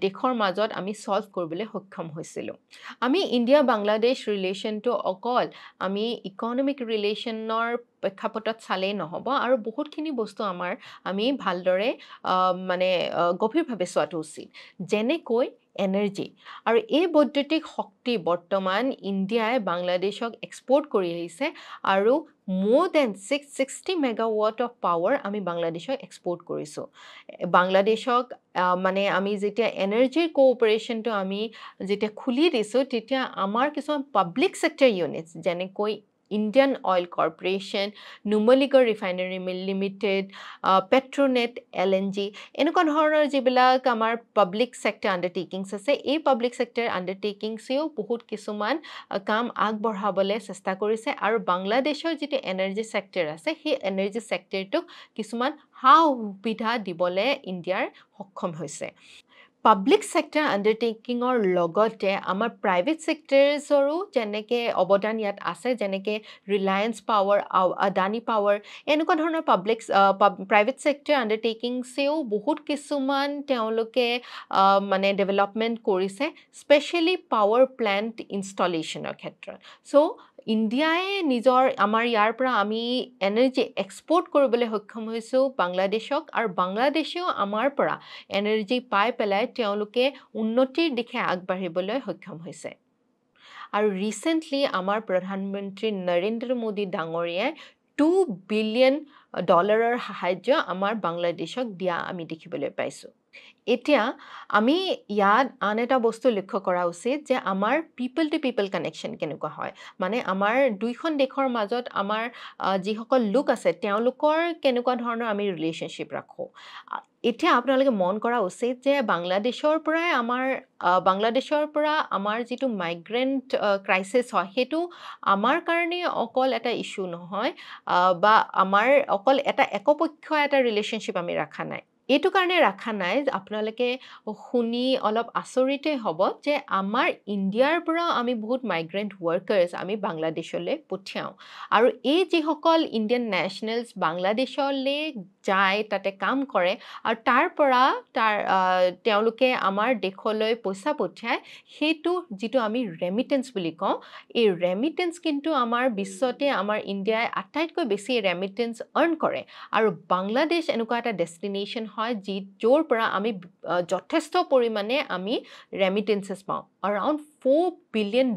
দেশৰ মাজত আমি সলভ কৰিবলৈ সক্ষম হৈছিলোঁ আমি ইণ্ডিয়া বাংলাদেশ ৰিলেশ্যনটো অকল আমি ইকনমিক ৰিলেশ্যনৰ প্ৰেক্ষাপটত চালেই নহ'ব আৰু বহুতখিনি বস্তু আমি ভালদৰে মানে গভীৰভাৱে চোৱাটো উচিত যেনেকৈ এনাৰ্জি আৰু এই বৈদ্যুতিক শক্তি বৰ্তমান ইণ্ডিয়াই বাংলাদেশক এক্সপৰ্ট কৰি আহিছে আৰু more than 660 megawatt of power আমি বাংলাদেশক এক্সপৰ্ট কৰিছোঁ বাংলাদেশক মানে আমি যেতিয়া এনাৰ্জিৰ কোঅপাৰেশ্যনটো আমি যেতিয়া খুলি দিছোঁ তেতিয়া আমাৰ কিছুমান পাব্লিক ছেক্টৰ ইউনিটছ যেনেকৈ Indian oil corporation Numaligarh refinery mill limited Petronet LNG এনেকুৱা ধৰণৰ যিবিলাক আমাৰ পাব্লিক ছেক্টৰ আণ্ডাৰটেকিংছ আছে এই পাব্লিক ছেক্টৰ আণ্ডাৰটেকিংছেও বহুত কিছুমান কাম আগবঢ়াবলৈ চেষ্টা কৰিছে আৰু বাংলাদেশৰ যিটো এনাৰ্জি ছেক্টৰ আছে সেই এনাৰ্জি ছেক্টৰটোক কিছুমান সা সুবিধা দিবলৈ ইণ্ডিয়াৰ সক্ষম হৈছে পাব্লিক ছেক্টৰ আণ্ডাৰটেকিঙৰ লগতে আমাৰ প্ৰাইভেট ছেক্টৰছৰো যেনেকৈ অৱদান ইয়াত আছে যেনেকৈ ৰিলায়েন্স পাৱাৰ আদানী পাৱাৰ এনেকুৱা ধৰণৰ প্ৰাইভেট ছেক্টৰ আণ্ডাৰটেকিংছেও বহুত কিছুমান তেওঁলোকে মানে ডেভেলপমেণ্ট কৰিছে স্পেচিয়েলি পাৱাৰ প্লেণ্ট ইনষ্টলেশ্যনৰ ক্ষেত্ৰত চ' ইণ্ডিয়াই আমাৰ ইয়াৰ পৰা আমি এনাৰ্জি এক্সপৰ্ট কৰিবলৈ সক্ষম হৈছোঁ বাংলাদেশক আৰু বাংলাদেশেও আমাৰ পৰা এনাৰ্জি পাই পেলাই তেওঁলোকে উন্নতিৰ দিশে আগবাঢ়িবলৈ সক্ষম হৈছে আৰু ৰিচেণ্টলি আমাৰ প্ৰধানমন্ত্ৰী নৰেন্দ্ৰ মোদী ডাঙৰীয়াই $2 billion ডলাৰৰ সাহায্য আমাৰ বাংলাদেশক দিয়া আমি দেখিবলৈ পাইছোঁ এতিয়া আমি ইয়াত আন এটা বস্তু লক্ষ্য কৰা উচিত যে আমাৰ পিপল টু পিপল কানেকশ্যন কেনেকুৱা হয় মানে আমাৰ দুইখন দেশৰ মাজত আমাৰ যিসকল লোক আছে তেওঁলোকৰ কেনেকুৱা ধৰণৰ আমি ৰিলেশ্যনশ্বিপ ৰাখোঁ এতিয়া আপোনালোকে মন কৰা উচিত যে বাংলাদেশৰ পৰা আমাৰ যিটো মাইগ্ৰেণ্ট ক্ৰাইচিছ হয় সেইটো আমাৰ কাৰণে অকল এটা ইছ্যু নহয় বা আমাৰ অকল এটা একপক্ষ এটা ৰিলেশ্যনশ্বিপ আমি ৰখা নাই এইটো কাৰণে ৰাখা নাই আপোনালোকে শুনি অলপ আচৰিতে হ'ব যে আমাৰ ইণ্ডিয়াৰ পৰা আমি বহুত মাইগ্ৰেণ্ট ৱৰ্কাৰ্ছ আমি বাংলাদেশলৈ পঠিয়াওঁ আৰু এই যিসকল ইণ্ডিয়ান নেশ্যনেলছ বাংলাদেশলৈ যায় তাতে কাম কৰে আৰু তাৰ পৰা তেওঁলোকে আমাৰ দেশলৈ পইচা পঠিয়ায় সেইটো যিটো আমি ৰেমিটেন্স বুলি কওঁ এই ৰেমিটেন্স কিন্তু আমাৰ বিশ্বতে আমাৰ ইণ্ডিয়াই আটাইতকৈ বেছি ৰেমিটেন্স আৰ্ণ কৰে আৰু বাংলাদেশ এনেকুৱা এটা ডেষ্টিনেশ্যন হয় য'ৰ পৰা আমি যথেষ্ট পৰিমাণে আমি ৰেমিটেন্সেছ পাওঁ around $4 billion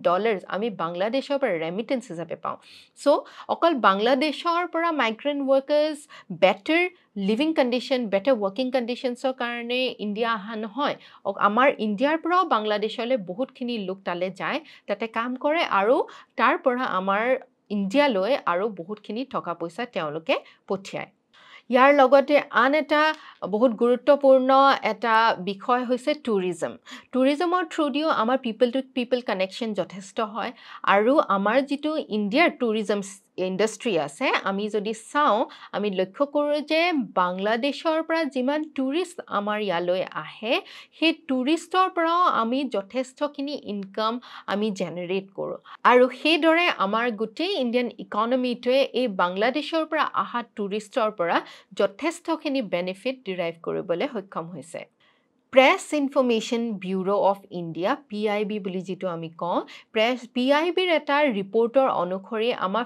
আমি বাংলাদেশৰ পৰা ৰেমিটেন্স হিচাপে পাওঁ চ' অকল বাংলাদেশৰ পৰা migrant workers better living condition better working কণ্ডিশ্যনছৰ কাৰণে ইণ্ডিয়া অহা নহয় আমাৰ ইণ্ডিয়াৰ পৰাও বাংলাদেশলৈ বহুতখিনি লোক তালৈ যায় তাতে কাম কৰে আৰু তাৰ পৰা আমাৰ ইণ্ডিয়ালৈ আৰু বহুতখিনি টকা পইচা তেওঁলোকে পঠিয়ায় ইয়াৰ লগতে আন এটা বহুত গুৰুত্বপূৰ্ণ এটা বিষয় হৈছে টুৰিজমৰ থ্ৰুদিও আমাৰ পিপল টু পিপল কানেকশ্যন যথেষ্ট হয় আৰু আমাৰ যিটো ইণ্ডিয়াৰ টুৰিজম ইণ্ডাষ্ট্ৰী আছে আমি যদি চাওঁ আমি লক্ষ্য কৰোঁ যে বাংলাদেশৰ পৰা যিমান টুৰিষ্ট আমাৰ ইয়ালৈ আহে সেই টুৰিষ্টৰ পৰাও আমি যথেষ্টখিনি ইনকাম আমি জেনেৰেট কৰোঁ আৰু সেইদৰে আমাৰ গোটেই ইণ্ডিয়ান ইকনমিটোৱে এই বাংলাদেশৰ পৰা অহা টুৰিষ্টৰ পৰা যথেষ্টখিনি বেনিফিট ডিৰাইভ কৰিবলৈ সক্ষম হৈছে press information bureau' of India PIB বুলি যিটো আমি কওঁ PIBৰ এটা ৰিপৰ্টৰ অনুসৰি আমাৰ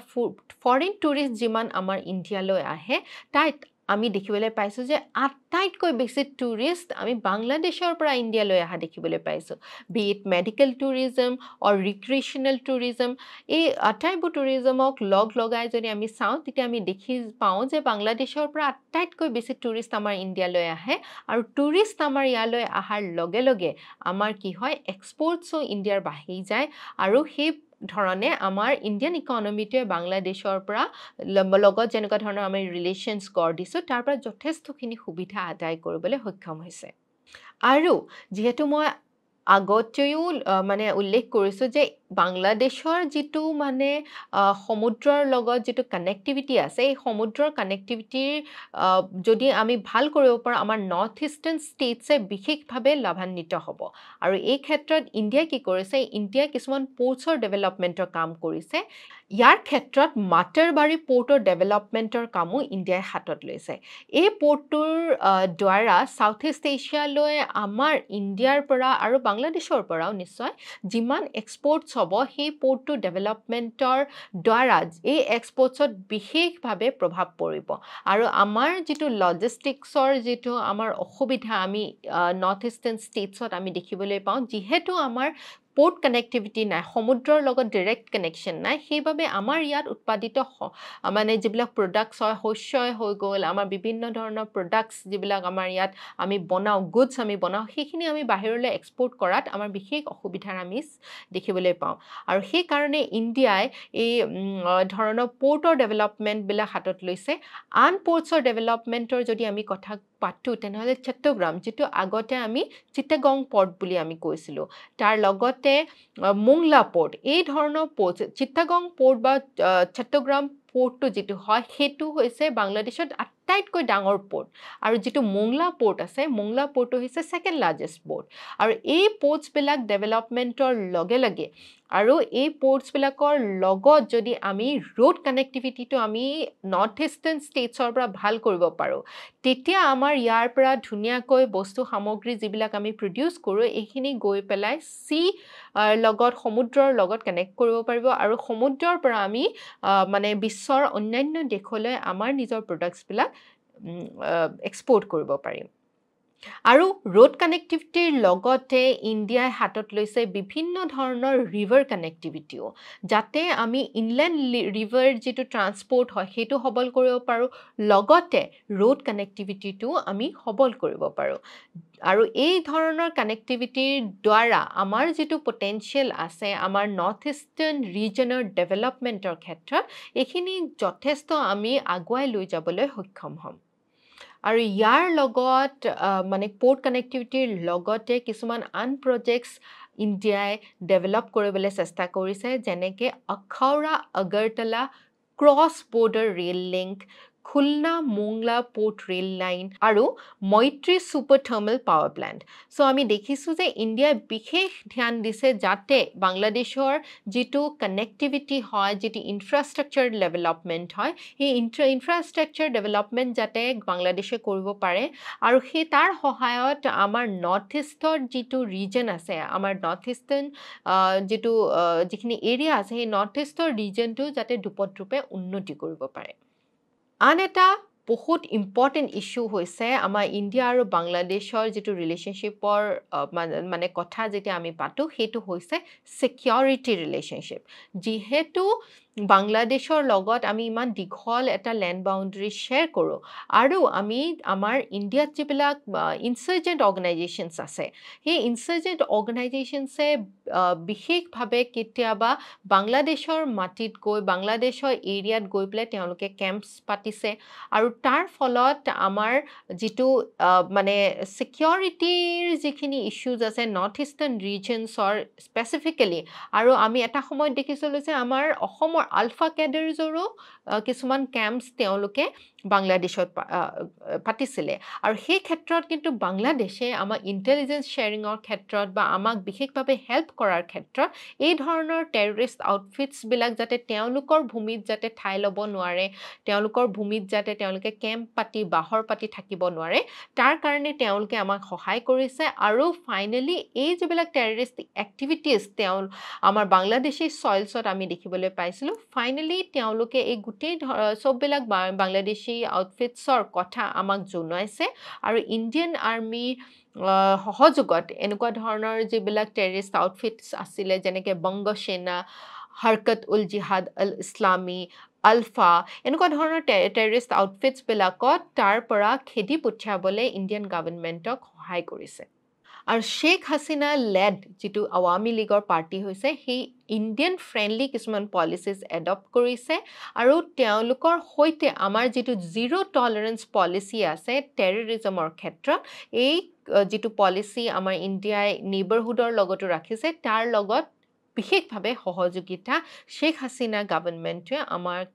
ফৰেইন টুৰিষ্ট যিমান আমাৰ ইণ্ডিয়ালৈ আহে তাত আমি দেখিবলৈ পাইছোঁ যে আটাইতকৈ বেছি টুৰিষ্ট আমি বাংলাদেশৰ পৰা ইণ্ডিয়ালৈ অহা দেখিবলৈ পাইছোঁ be it medical tourism or recreational tourism এই আটাইবোৰ টুৰিজমক লগাই যদি আমি চাওঁ তেতিয়া আমি দেখি পাওঁ যে বাংলাদেশৰ পৰা আটাইতকৈ বেছি টুৰিষ্ট আমাৰ ইণ্ডিয়ালৈ আহে আৰু টুৰিষ্ট আমাৰ ইয়ালৈ অহাৰ লগে লগে আমাৰ কি হয় এক্সপৰ্টছো ইণ্ডিয়াৰ বাঢ়ি যায় আৰু সেই ধৰণে আমাৰ ইণ্ডিয়ান ইকনমিটোৱে বাংলাদেশৰ পৰা লগত যেনেকুৱা ধৰণৰ আমি ৰিলেশ্যনছ গঢ় দিছোঁ তাৰ পৰা যথেষ্টখিনি সুবিধা আদায় কৰিবলৈ সক্ষম হৈছে আৰু যিহেতু মই আগতেও মানে উল্লেখ কৰিছোঁ যে বাংলাদেশৰ যিটো মানে সমুদ্ৰৰ লগত যিটো কানেক্টিভিটি আছে এই সমুদ্ৰৰ কানেক্টিভিটিৰ যদি আমি ভাল কৰিব পাৰোঁ আমাৰ নৰ্থ ইষ্টাৰ্ণ ষ্টেটছে বিশেষভাৱে লাভান্বিত হ'ব আৰু এই ক্ষেত্ৰত ইণ্ডিয়াই কি কৰিছে ইণ্ডিয়াই কিছুমান পৰ্টছৰ ডেভেলপমেণ্টৰ কাম কৰিছে ইয়াৰ ক্ষেত্ৰত মাটাৰবাৰী পৰ্টৰ ডেভেলপমেণ্টৰ কামো ইণ্ডিয়াই হাতত লৈছে এই পৰ্টটোৰ দ্বাৰা ছাউথ ইষ্ট এছিয়ালৈ আমাৰ ইণ্ডিয়াৰ পৰা আৰু বাংলাদেশৰ পৰাও নিশ্চয় যিমান এক্সপৰ্টছ হ'ব সেই পৰ্টটো ডেভেলপমেণ্টৰ দ্বাৰা এই এক্সপৰ্টছত বিশেষভাৱে প্ৰভাৱ পৰিব আৰু আমাৰ যিটো লজিষ্টিক্সৰ যিটো আমাৰ অসুবিধা আমি নৰ্থ ইষ্টাৰ্ণ ষ্টেটছত আমি দেখিবলৈ পাওঁ যিহেতু আমাৰ পোৰ্ট কানেক্টিভিটি নাই সমুদ্ৰৰ লগত ডাইৰেক্ট কানেকশ্যন নাই সেইবাবে আমাৰ ইয়াত উৎপাদিত মানে যিবিলাক প্ৰডাক্টছ হয় শস্যই হৈ গ'ল আমাৰ বিভিন্ন ধৰণৰ প্ৰডাক্টছ যিবিলাক আমাৰ ইয়াত আমি বনাওঁ গুডছ আমি বনাওঁ সেইখিনি আমি বাহিৰলৈ এক্সপৰ্ট কৰাত আমাৰ বিশেষ অসুবিধাৰ আমি দেখিবলৈ পাওঁ আৰু সেইকাৰণে ইণ্ডিয়াই এই ধৰণৰ পৰ্টৰ ডেভেলপমেণ্টবিলাক হাতত লৈছে আন পৰ্টছৰ ডেভেলপমেণ্টৰ যদি আমি কথা পাতোঁ তেনেহ'লে চট্টগ্ৰাম যিটো আগতে আমি চিটাগং পৰ্ট বুলি আমি কৈছিলোঁ তাৰ লগতে মোংলা পৰ্ট এই ধৰণৰ পৰ্ট চিটাগং পৰ্ট বা চট্টগ্ৰাম পৰ্টটো যিটো হয় সেইটো হৈছে বাংলাদেশত আটাইতকৈ ডাঙৰ পৰ্ট আৰু যিটো মোংলা পৰ্ট আছে মোংলা পৰ্টটো হৈছে ছেকেণ্ড লাৰ্জেষ্ট পৰ্ট আৰু এই পৰ্টছবিলাক ডেভেলপমেণ্টৰ লগে লগে আৰু এই পৰ্টছবিলাকৰ লগত যদি আমি ৰোড কানেক্টিভিটিটো আমি নৰ্থ ইষ্টাৰ্ণ ষ্টেটছৰ পৰা ভাল কৰিব পাৰোঁ তেতিয়া আমাৰ ইয়াৰ পৰা ধুনীয়াকৈ বস্তু সামগ্ৰী যিবিলাক আমি প্ৰডিউচ কৰোঁ এইখিনি গৈ পেলাই লগত সমুদ্ৰৰ লগত কানেক্ট কৰিব পাৰিব আৰু সমুদ্ৰৰ পৰা আমি মানে বিশ্বৰ অন্যান্য দেশলৈ আমাৰ নিজৰ প্ৰডাক্টছবিলাক এক্সপৰ্ট কৰিব পাৰিম আৰু ৰোড কানেক্টিভিটিৰ লগতে ইণ্ডিয়াই হাতত লৈছে বিভিন্ন ধৰণৰ ৰিভাৰ কানেক্টিভিটিও যাতে আমি ইনলেণ্ড ৰিভাৰ যিটো ট্ৰান্সপৰ্ট হয় সেইটো সবল কৰিব পাৰোঁ লগতে ৰোড কানেক্টিভিটিটো আমি সবল কৰিব পাৰোঁ আৰু এই ধৰণৰ কানেক্টিভিটিৰ দ্বাৰা আমাৰ যিটো পটেনচিয়েল আছে আমাৰ নৰ্থ ইষ্টাৰ্ণ ৰিজনৰ ডেভেলপমেণ্টৰ ক্ষেত্ৰত এইখিনি যথেষ্ট আমি আগুৱাই লৈ যাবলৈ সক্ষম হ'ম আৰু ইয়াৰ লগত মানে পোৰ্ট কানেক্টিভিটিৰ লগতে কিছুমান আন প্ৰজেক্টছ ইণ্ডিয়াই ডেভেলপ কৰিবলৈ চেষ্টা কৰিছে যেনেকৈ Akhaura Agartala cross border rail link Khulna Mongla port rail line আৰু Maitree super thermal power plant so' আমি দেখিছোঁ যে ইণ্ডিয়াই বিশেষ ধ্যান দিছে যাতে বাংলাদেশৰ যিটো কানেক্টিভিটি হয় যিটো ইনফ্ৰাষ্ট্ৰাকচাৰ ডেভেলপমেণ্ট হয় সেই ইনফ্ৰাষ্ট্ৰাকচাৰ ডেভেলপমেণ্ট যাতে বাংলাদেশে কৰিব পাৰে আৰু সেই তাৰ সহায়ত আমাৰ নৰ্থ ইষ্টৰ যিটো ৰিজন আছে আমাৰ নৰ্থ ইষ্টাৰ্ণ যিখিনি এৰিয়া আছে সেই নৰ্থ ইষ্টৰ ৰিজনটো যাতে দুপদৰূপে উন্নতি কৰিব পাৰে আন এটা বহুত ইম্পৰ্টেণ্ট ইছ্যু হৈছে আমাৰ ইণ্ডিয়া আৰু বাংলাদেশৰ যিটো ৰিলেশ্যনশ্বিপৰ মানে কথা যেতিয়া আমি পাতোঁ সেইটো হৈছে ছিকিউৰিটি ৰিলেশ্যনশ্বিপ যিহেতু বাংলাদেশৰ লগত আমি ইমান দীঘল এটা লেণ্ড বাউণ্ডেৰী শ্বেয়াৰ কৰোঁ আৰু আমি আমাৰ ইণ্ডিয়াত যিবিলাক ইনচাৰ্জেণ্ট অৰ্গেনাইজেশ্যনছ আছে সেই ইনচাৰ্জেণ্ট অৰ্গেনাইজেশ্যনছে বিশেষভাৱে কেতিয়াবা বাংলাদেশৰ মাটিত গৈ বাংলাদেশৰ এৰিয়াত গৈ পেলাই তেওঁলোকে কেম্পছ পাতিছে আৰু তাৰ ফলত আমাৰ যিটো মানে ছিকিউৰিটিৰ যিখিনি ইছ্যুজ আছে নৰ্থ ইষ্টাৰ্ণ ৰিজনছৰ স্পেচিফিকেলি আৰু আমি এটা সময়ত দেখিছিলোঁ যে আমাৰ অসমৰ আলফা কেডাৰ্ছৰো কিছুমান কেম্পছ তেওঁলোকে বাংলাদেশত পাতিছিলে আৰু সেই ক্ষেত্ৰত কিন্তু বাংলাদেশে আমাৰ ইণ্টেলিজেঞ্চ শ্বেয়াৰিঙৰ ক্ষেত্ৰত বা আমাক বিশেষভাৱে হেল্প কৰাৰ ক্ষেত্ৰত এই ধৰণৰ টেৰৰিষ্ট আউটফিটছবিলাক যাতে তেওঁলোকৰ ভূমিত যাতে ঠাই ল'ব নোৱাৰে তেওঁলোকৰ ভূমিত যাতে তেওঁলোকে কেম্প পাতি বাহৰ পাতি থাকিব নোৱাৰে তাৰ কাৰণে তেওঁলোকে আমাক সহায় কৰিছে আৰু ফাইনেলি এই যিবিলাক টেৰৰিষ্ট এক্টিভিটিজ আমাৰ বাংলাদেশী চইলছত আমি দেখিবলৈ পাইছিলোঁ ফাইনেলি তেওঁলোকে এই গোটেই চববিলাক বাংলাদেশী আউটফিটছৰ কথা আমাক জনাইছে আৰু ইণ্ডিয়ান আৰ্মি সহযোগত এনেকুৱা ধৰণৰ যিবিলাক টেৰৰিষ্ট আউটফিটছ আছিলে যেনেকৈ বংগ সেনা হৰকত উল জিহাদ আল ইছলামী আলফা এনেকুৱা ধৰণৰ টেৰৰিষ্ট আউটফিটছবিলাকত তাৰ পৰা খেদি পঠিয়াবলৈ ইণ্ডিয়ান গভৰ্ণমেণ্টক সহায় কৰিছে আৰু শ্বেখ হাছিনা লেড যিটো আৱামী লীগৰ পাৰ্টি হৈছে সেই ইণ্ডিয়ান ফ্ৰেণ্ডলি কিছুমান পলিচিজ এডপ্ট কৰিছে আৰু তেওঁলোকৰ সৈতে আমাৰ যিটো জিৰ' টলাৰেঞ্চ পলিচি আছে টেৰৰিজমৰ ক্ষেত্ৰত এই যিটো পলিচি আমাৰ ইণ্ডিয়াই নেইবাৰহুডৰ লগতো ৰাখিছে তাৰ লগত বিশেষভাৱে সহযোগিতা শ্বেখ হাছিনা গভৰ্ণমেণ্টে আমাক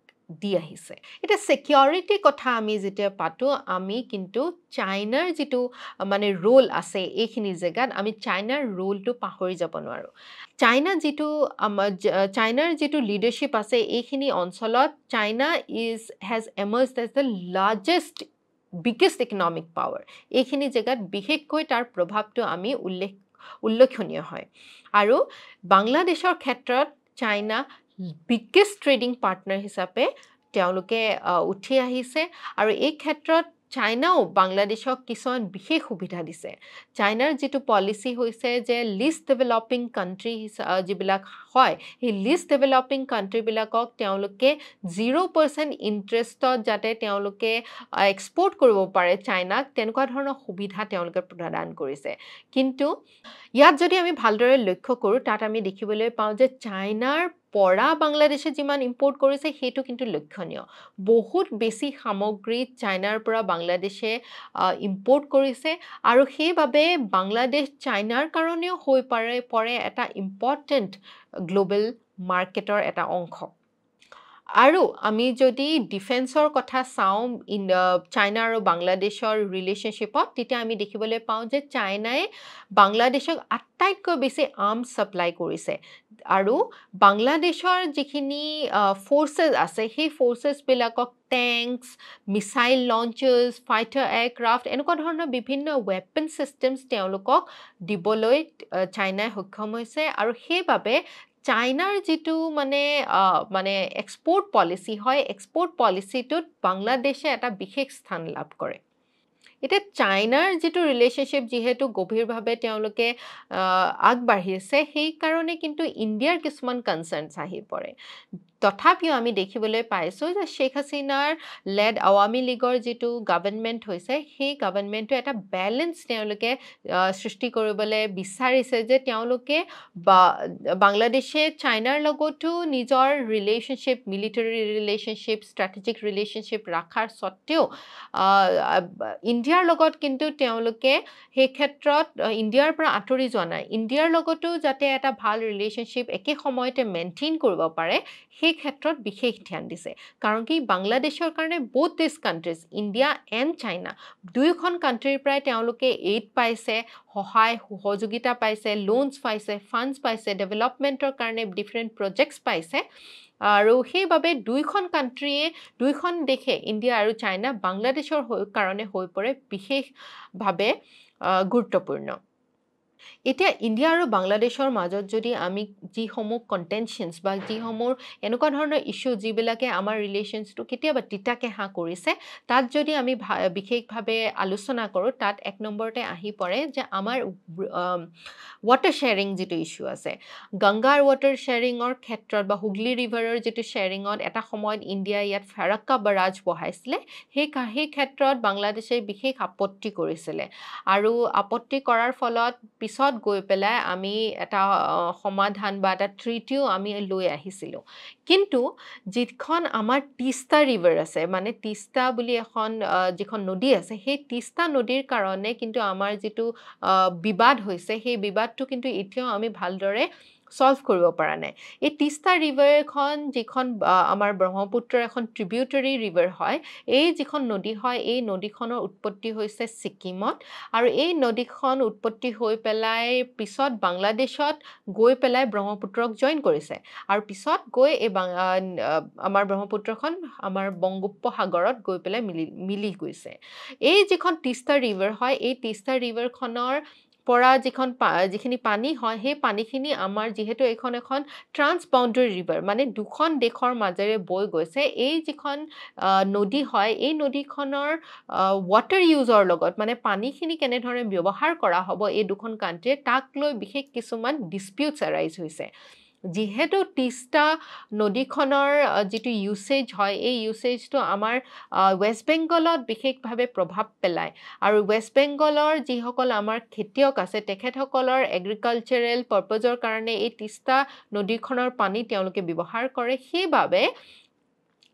দি আহিছে এতিয়া ছিকিউৰিটিৰ কথা আমি যেতিয়া পাতোঁ আমি কিন্তু চাইনাৰ যিটো মানে ৰোল আছে এইখিনি জেগাত আমি চাইনাৰ ৰোলটো পাহৰি যাব নোৱাৰোঁ চাইনাৰ যিটো লিডাৰশ্বিপ আছে এইখিনি অঞ্চলত China has emerged as the largest biggest economic power এইখিনি জেগাত বিশেষকৈ তাৰ প্ৰভাৱটো আমি উল্লেখনীয় হয় আৰু বাংলাদেশৰ ক্ষেত্ৰত চাইনা বিগেষ্ট ট্ৰেডিং পাৰ্টনাৰ হিচাপে তেওঁলোকে উঠি আহিছে আৰু এই ক্ষেত্ৰত চাইনাও বাংলাদেশক কিছুমান বিশেষ সুবিধা দিছে চাইনাৰ যিটো পলিচি হৈছে যে লিষ্ট ডেভেলপিং কাণ্ট্ৰি যিবিলাক হয় সেই লিষ্ট ডেভেলপিং কাণ্ট্ৰিবিলাকক তেওঁলোকে 0% ইণ্টাৰেষ্টত যাতে তেওঁলোকে এক্সপৰ্ট কৰিব পাৰে চাইনাক তেনেকুৱা ধৰণৰ সুবিধা তেওঁলোকে প্ৰদান কৰিছে কিন্তু ইয়াত যদি আমি ভালদৰে লক্ষ্য কৰোঁ তাত আমি দেখিবলৈ পাওঁ যে চাইনাৰ পৰা বাংলাদেশে যিমান ইম্পৰ্ট কৰিছে সেইটো কিন্তু লক্ষণীয় বহুত বেছি সামগ্ৰী চাইনাৰ পৰা বাংলাদেশে ইম্পৰ্ট কৰিছে আৰু সেইবাবে বাংলাদেশ চাইনাৰ কাৰণেও হৈ পৰে এটা ইম্পৰ্টেণ্ট গ্লোবেল মাৰ্কেটৰ এটা অংশ আৰু আমি যদি ডিফেন্সৰ কথা চাওঁ চাইনা আৰু বাংলাদেশৰ ৰিলেশ্যনশ্বিপত তেতিয়া আমি দেখিবলৈ পাওঁ যে চাইনাই বাংলাদেশক আটাইতকৈ বেছি আৰ্মছ ছাপ্লাই কৰিছে আৰু বাংলাদেশৰ যিখিনি ফ'ৰ্চেছ আছে সেই ফ'ৰ্চেছবিলাকক টেংকছ মিছাইল লঞ্চাৰ্ছ ফাইটাৰ এয়াৰক্ৰাফ্ট এনেকুৱা ধৰণৰ বিভিন্ন ৱেপন ছিষ্টেমছ তেওঁলোকক দিবলৈ চাইনাই সক্ষম হৈছে আৰু সেইবাবে চাইনাৰ যিটো মানে এক্সপৰ্ট পলিচি হয় এক্সপৰ্ট পলিচিটোত বাংলাদেশে এটা বিশেষ স্থান লাভ কৰে এতিয়া চাইনাৰ যিটো ৰিলেশ্যনশ্বিপ যিহেতু গভীৰভাৱে তেওঁলোকে আগবাঢ়িছে সেইকাৰণে কিন্তু ইণ্ডিয়াৰ কিছুমান কনচাৰ্নছ আহি পৰে তথাপিও আমি দেখিবলৈ পাইছোঁ যে শ্বেখ হাছিনাৰ লেড আৱামী লীগৰ যিটো গভৰ্ণমেণ্ট হৈছে সেই গভৰ্ণমেণ্টটো এটা বেলেঞ্চ তেওঁলোকে সৃষ্টি কৰিবলৈ বিচাৰিছে যে তেওঁলোকে বাংলাদেশে চাইনাৰ লগতো নিজৰ relationship military relationship strategic relationship ৰখাৰ স্বত্তেও ইণ্ডিয়াৰ লগত কিন্তু তেওঁলোকে সেই ক্ষেত্ৰত ইণ্ডিয়াৰ পৰা আঁতৰি যোৱা নাই ইণ্ডিয়াৰ লগতো যাতে এটা ভাল ৰিলেশ্যনশ্বিপ একে সময়তে মেইনটেইন কৰিব পাৰে সেই ক্ষেত্ৰত বিশেষ ধ্যান দিছে কাৰণ কি বাংলাদেশৰ কাৰণে both these countries India and China দুয়োখন কাণ্ট্ৰিৰ পৰাই তেওঁলোকে এইড পাইছে সহায় সহযোগিতা পাইছে লোনছ পাইছে ফাণ্ডছ পাইছে ডেভেলপমেণ্টৰ কাৰণে ডিফাৰেণ্ট প্ৰজেক্টছ পাইছে আৰু সেইবাবে দুইখন কাণ্ট্ৰিয়ে দুইখন দেশে ইণ্ডিয়া আৰু চাইনা বাংলাদেশৰ কাৰণে হৈ পৰে বিশেষভাৱে গুৰুত্বপূৰ্ণ এতিয়া ইণ্ডিয়া আৰু বাংলাদেশৰ মাজত যদি আমি যিসমূহ কণ্টেনশ্যনছ বা যিসমূহ এনেকুৱা ধৰণৰ ইছ্যু যিবিলাকে আমাৰ ৰিলেশ্যনছটো কেতিয়াবা তিতাকেহা কৰিছে তাত যদি আমি বিশেষভাৱে আলোচনা কৰোঁ তাত এক নম্বৰতে আহি পৰে যে আমাৰ ৱাটাৰ শ্বেয়াৰিং যিটো ইছ্যু আছে গংগাৰ ৱাটাৰ শ্বেয়াৰিঙৰ ক্ষেত্ৰত বা হুগলী ৰিভাৰৰ যিটো শ্বেয়াৰিঙত এটা সময়ত ইণ্ডিয়াই ইয়াত ফাৰাক্কা বাৰাজ বহাইছিলে সেই ক্ষেত্ৰত বাংলাদেশে বিশেষ আপত্তি কৰিছিলে আৰু আপত্তি কৰাৰ ফলত পিছত গৈ পেলাই আমি এটা সমাধান বা এটা ট্ৰিটিও আমি লৈ আহিছিলোঁ কিন্তু যিখন আমাৰ তিস্তা ৰিভাৰ আছে মানে তিস্তা বুলি এখন যিখন নদী আছে সেই তিস্তা নদীৰ কাৰণে কিন্তু আমাৰ যিটো বিবাদ হৈছে সেই বিবাদটো কিন্তু এতিয়াও আমি ভালদৰে সলভ কৰিব পৰা নাই এই তিস্তা ৰিভাৰখন যিখন আমাৰ ব্ৰহ্মপুত্ৰৰ এখন ট্ৰিবিউটৰী ৰিভাৰ হয় এই যিখন নদী হয় এই নদীখনৰ উৎপত্তি হৈছে ছিকিমত আৰু এই নদীখন উৎপত্তি হৈ পেলাই পিছত বাংলাদেশত গৈ পেলাই ব্ৰহ্মপুত্ৰক জইন কৰিছে আৰু পিছত গৈ এই আমাৰ ব্ৰহ্মপুত্ৰখন আমাৰ বংগোপসাগৰত গৈ পেলাই মিলি গৈছে এই যিখন তিস্তা ৰিভাৰ হয় এই তিস্তা ৰিভাৰখনৰ পৰা যিখিনি পানী হয় সেই পানীখিনি আমাৰ যিহেতু এখন ট্ৰান্সবাউণ্ডাৰী ৰিভাৰ মানে দুখন দেশৰ মাজেৰে বৈ গৈছে এই যিখন নদী হয় এই নদীখনৰ ৱাটাৰ ইউজৰ লগত মানে পানীখিনি কেনেধৰণে ব্যৱহাৰ কৰা হ'ব এই দুখন কাণ্ট্ৰিয়ে তাক লৈ বিশেষ কিছুমান ডিছপিউটছ এৰাইজ হৈছে যিহেতু তিস্তা নদীখনৰ যিটো ইউছেজ হয় এই ইউছেজটো আমাৰ ৱেষ্ট বেংগলত বিশেষভাৱে প্ৰভাৱ পেলায় আৰু ৱেষ্ট বেংগলৰ যিসকল আমাৰ খেতিয়ক আছে তেখেতসকলৰ এগ্ৰিকালচাৰেল পাৰপাজৰ কাৰণে এই তিস্তা নদীখনৰ পানী তেওঁলোকে ব্যৱহাৰ কৰে সেইবাবে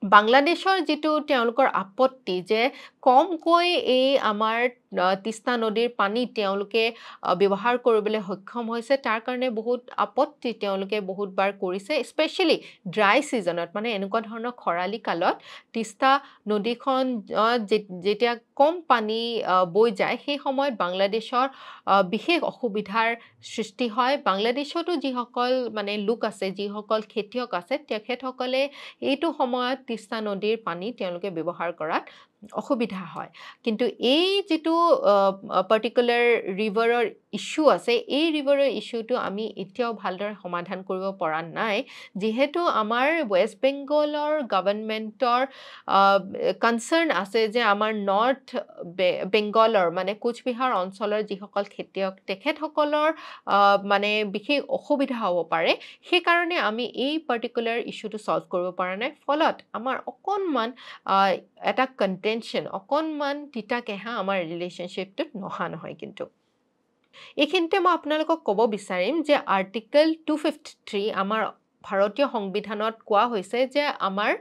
বাংলাদেশৰ যিটো তেওঁলোকৰ আপত্তি যে কমকৈ এই আমাৰ তিস্তা নদীৰ পানী তেওঁলোকে ব্যৱহাৰ কৰিবলৈ সক্ষম হৈছে তাৰ কাৰণে বহুত আপত্তি তেওঁলোকে বহুতবাৰ কৰিছে স্পেচিয়েলি ড্ৰাই ছিজনত মানে এনেকুৱা ধৰণৰ খৰালি কালত তিস্তা নদীখন যেতিয়া কম পানী বৈ যায় সেই সময়ত বাংলাদেশৰ বিশেষ অসুবিধাৰ সৃষ্টি হয় বাংলাদেশতো যিসকল মানে লোক আছে যিসকল খেতিয়ক আছে তেখেতসকলে এইটো সময়ত তিস্তা নদীৰ পানী তেওঁলোকে ব্যৱহাৰ কৰাত অসুবিধা হয় কিন্তু এই যিটো পাৰ্টিকুলাৰ ৰিভাৰৰ ইছ্যু আছে এই ৰিভাৰৰ ইছ্যুটো আমি এতিয়াও ভালদৰে সমাধান কৰিব পৰা নাই যিহেতু আমাৰ ৱেষ্ট বেংগলৰ গভৰ্ণমেণ্টৰ কনচাৰ্ণ আছে যে আমাৰ নৰ্থ বেংগলৰ মানে কোচবিহাৰ অঞ্চলৰ যিসকল খেতিয়ক তেখেতসকলৰ মানে বিশেষ অসুবিধা হ'ব পাৰে সেইকাৰণে আমি এই পাৰ্টিকুলাৰ ইছ্যুটো সলভ কৰিব পৰা নাই ফলত আমাৰ অকণমান এটা কণ্টেনশ্যন অকণমান তিতাকেহা আমাৰ ৰিলেশ্যনশ্বিপটোত নহয় কিন্তু এইখিনিতে মই আপোনালোকক ক'ব বিচাৰিম যে আৰ্টিকল 253 আমাৰ ভাৰতীয় সংবিধানত কোৱা হৈছে যে আমাৰ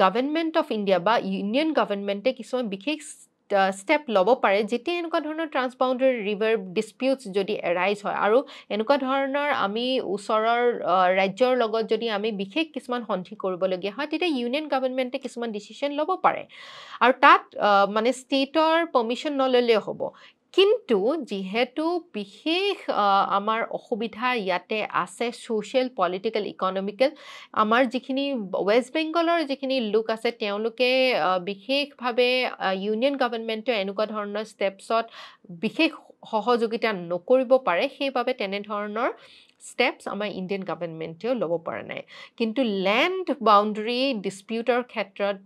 গভৰ্ণমেণ্ট অফ ইণ্ডিয়া বা ইউনিয়ন গভৰ্ণমেণ্টে কিছুমান বিশেষ ষ্টেপ ল'ব পাৰে যেতিয়া এনেকুৱা ধৰণৰ ট্ৰান্সবাউণ্ডাৰী ৰিভাৰ ডিছপিউটছ যদি এৰাইজ হয় আৰু এনেকুৱা ধৰণৰ আমি ওচৰৰ ৰাজ্যৰ লগত যদি আমি বিশেষ কিছুমান সন্ধি কৰিবলগীয়া হয় তেতিয়া ইউনিয়ন গভৰ্ণমেণ্টে কিছুমান ডিচিশ্যন ল'ব পাৰে আৰু তাত মানে ষ্টেটৰ পাৰ্মিশ্যন নল'লেও হ'ব কিন্তু যিহেতু বিশেষ আমাৰ অসুবিধা ইয়াতে আছে ছ'চিয়েল পলিটিকেল ইকনমিকেল আমাৰ যিখিনি ৱেষ্ট বেংগলৰ যিখিনি লোক আছে তেওঁলোকে বিশেষভাৱে ইউনিয়ন গভৰ্ণমেণ্টে এনেকুৱা ধৰণৰ ষ্টেপছত বিশেষ সহযোগিতা নকৰিব পাৰে সেইবাবে তেনেধৰণৰ steps আমাৰ ইণ্ডিয়ান গভৰ্ণমেণ্টেও ল'ব পৰা নাই কিন্তু ল্যান্ড বাউণ্ডাৰী ডিসপিউটৰ ক্ষেত্ৰত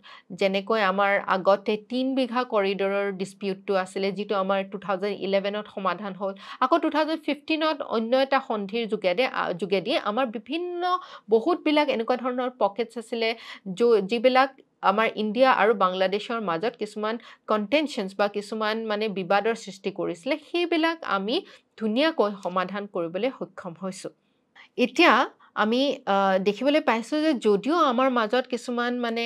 যেনেকৈ আমাৰ আগতে 3 বিঘা কৰিডৰৰ ডিসপিউটটো আছিলে যিটো আমাৰ 2011ত সমাধান হ'ল আকৌ 2015ত অন্য এটা সন্ধিৰ যোগেদি আমাৰ বিভিন্ন বহুতবিলাক এনেকুৱা ধৰণৰ পকেটছ আছিলে যিবিলাক আমাৰ ইণ্ডিয়া আৰু বাংলাদেশৰ মাজত কিছুমান কন্টেনশনছ বা কিছুমান মানে বিবাদৰ সৃষ্টি কৰিছিলে সেইবিলাক আমি ধুনীয়াকৈ সমাধান কৰিবলৈ সক্ষম হৈছোঁ এতিয়া আমি দেখিবলৈ পাইছোঁ যে যদিও আমাৰ মাজত কিছুমান মানে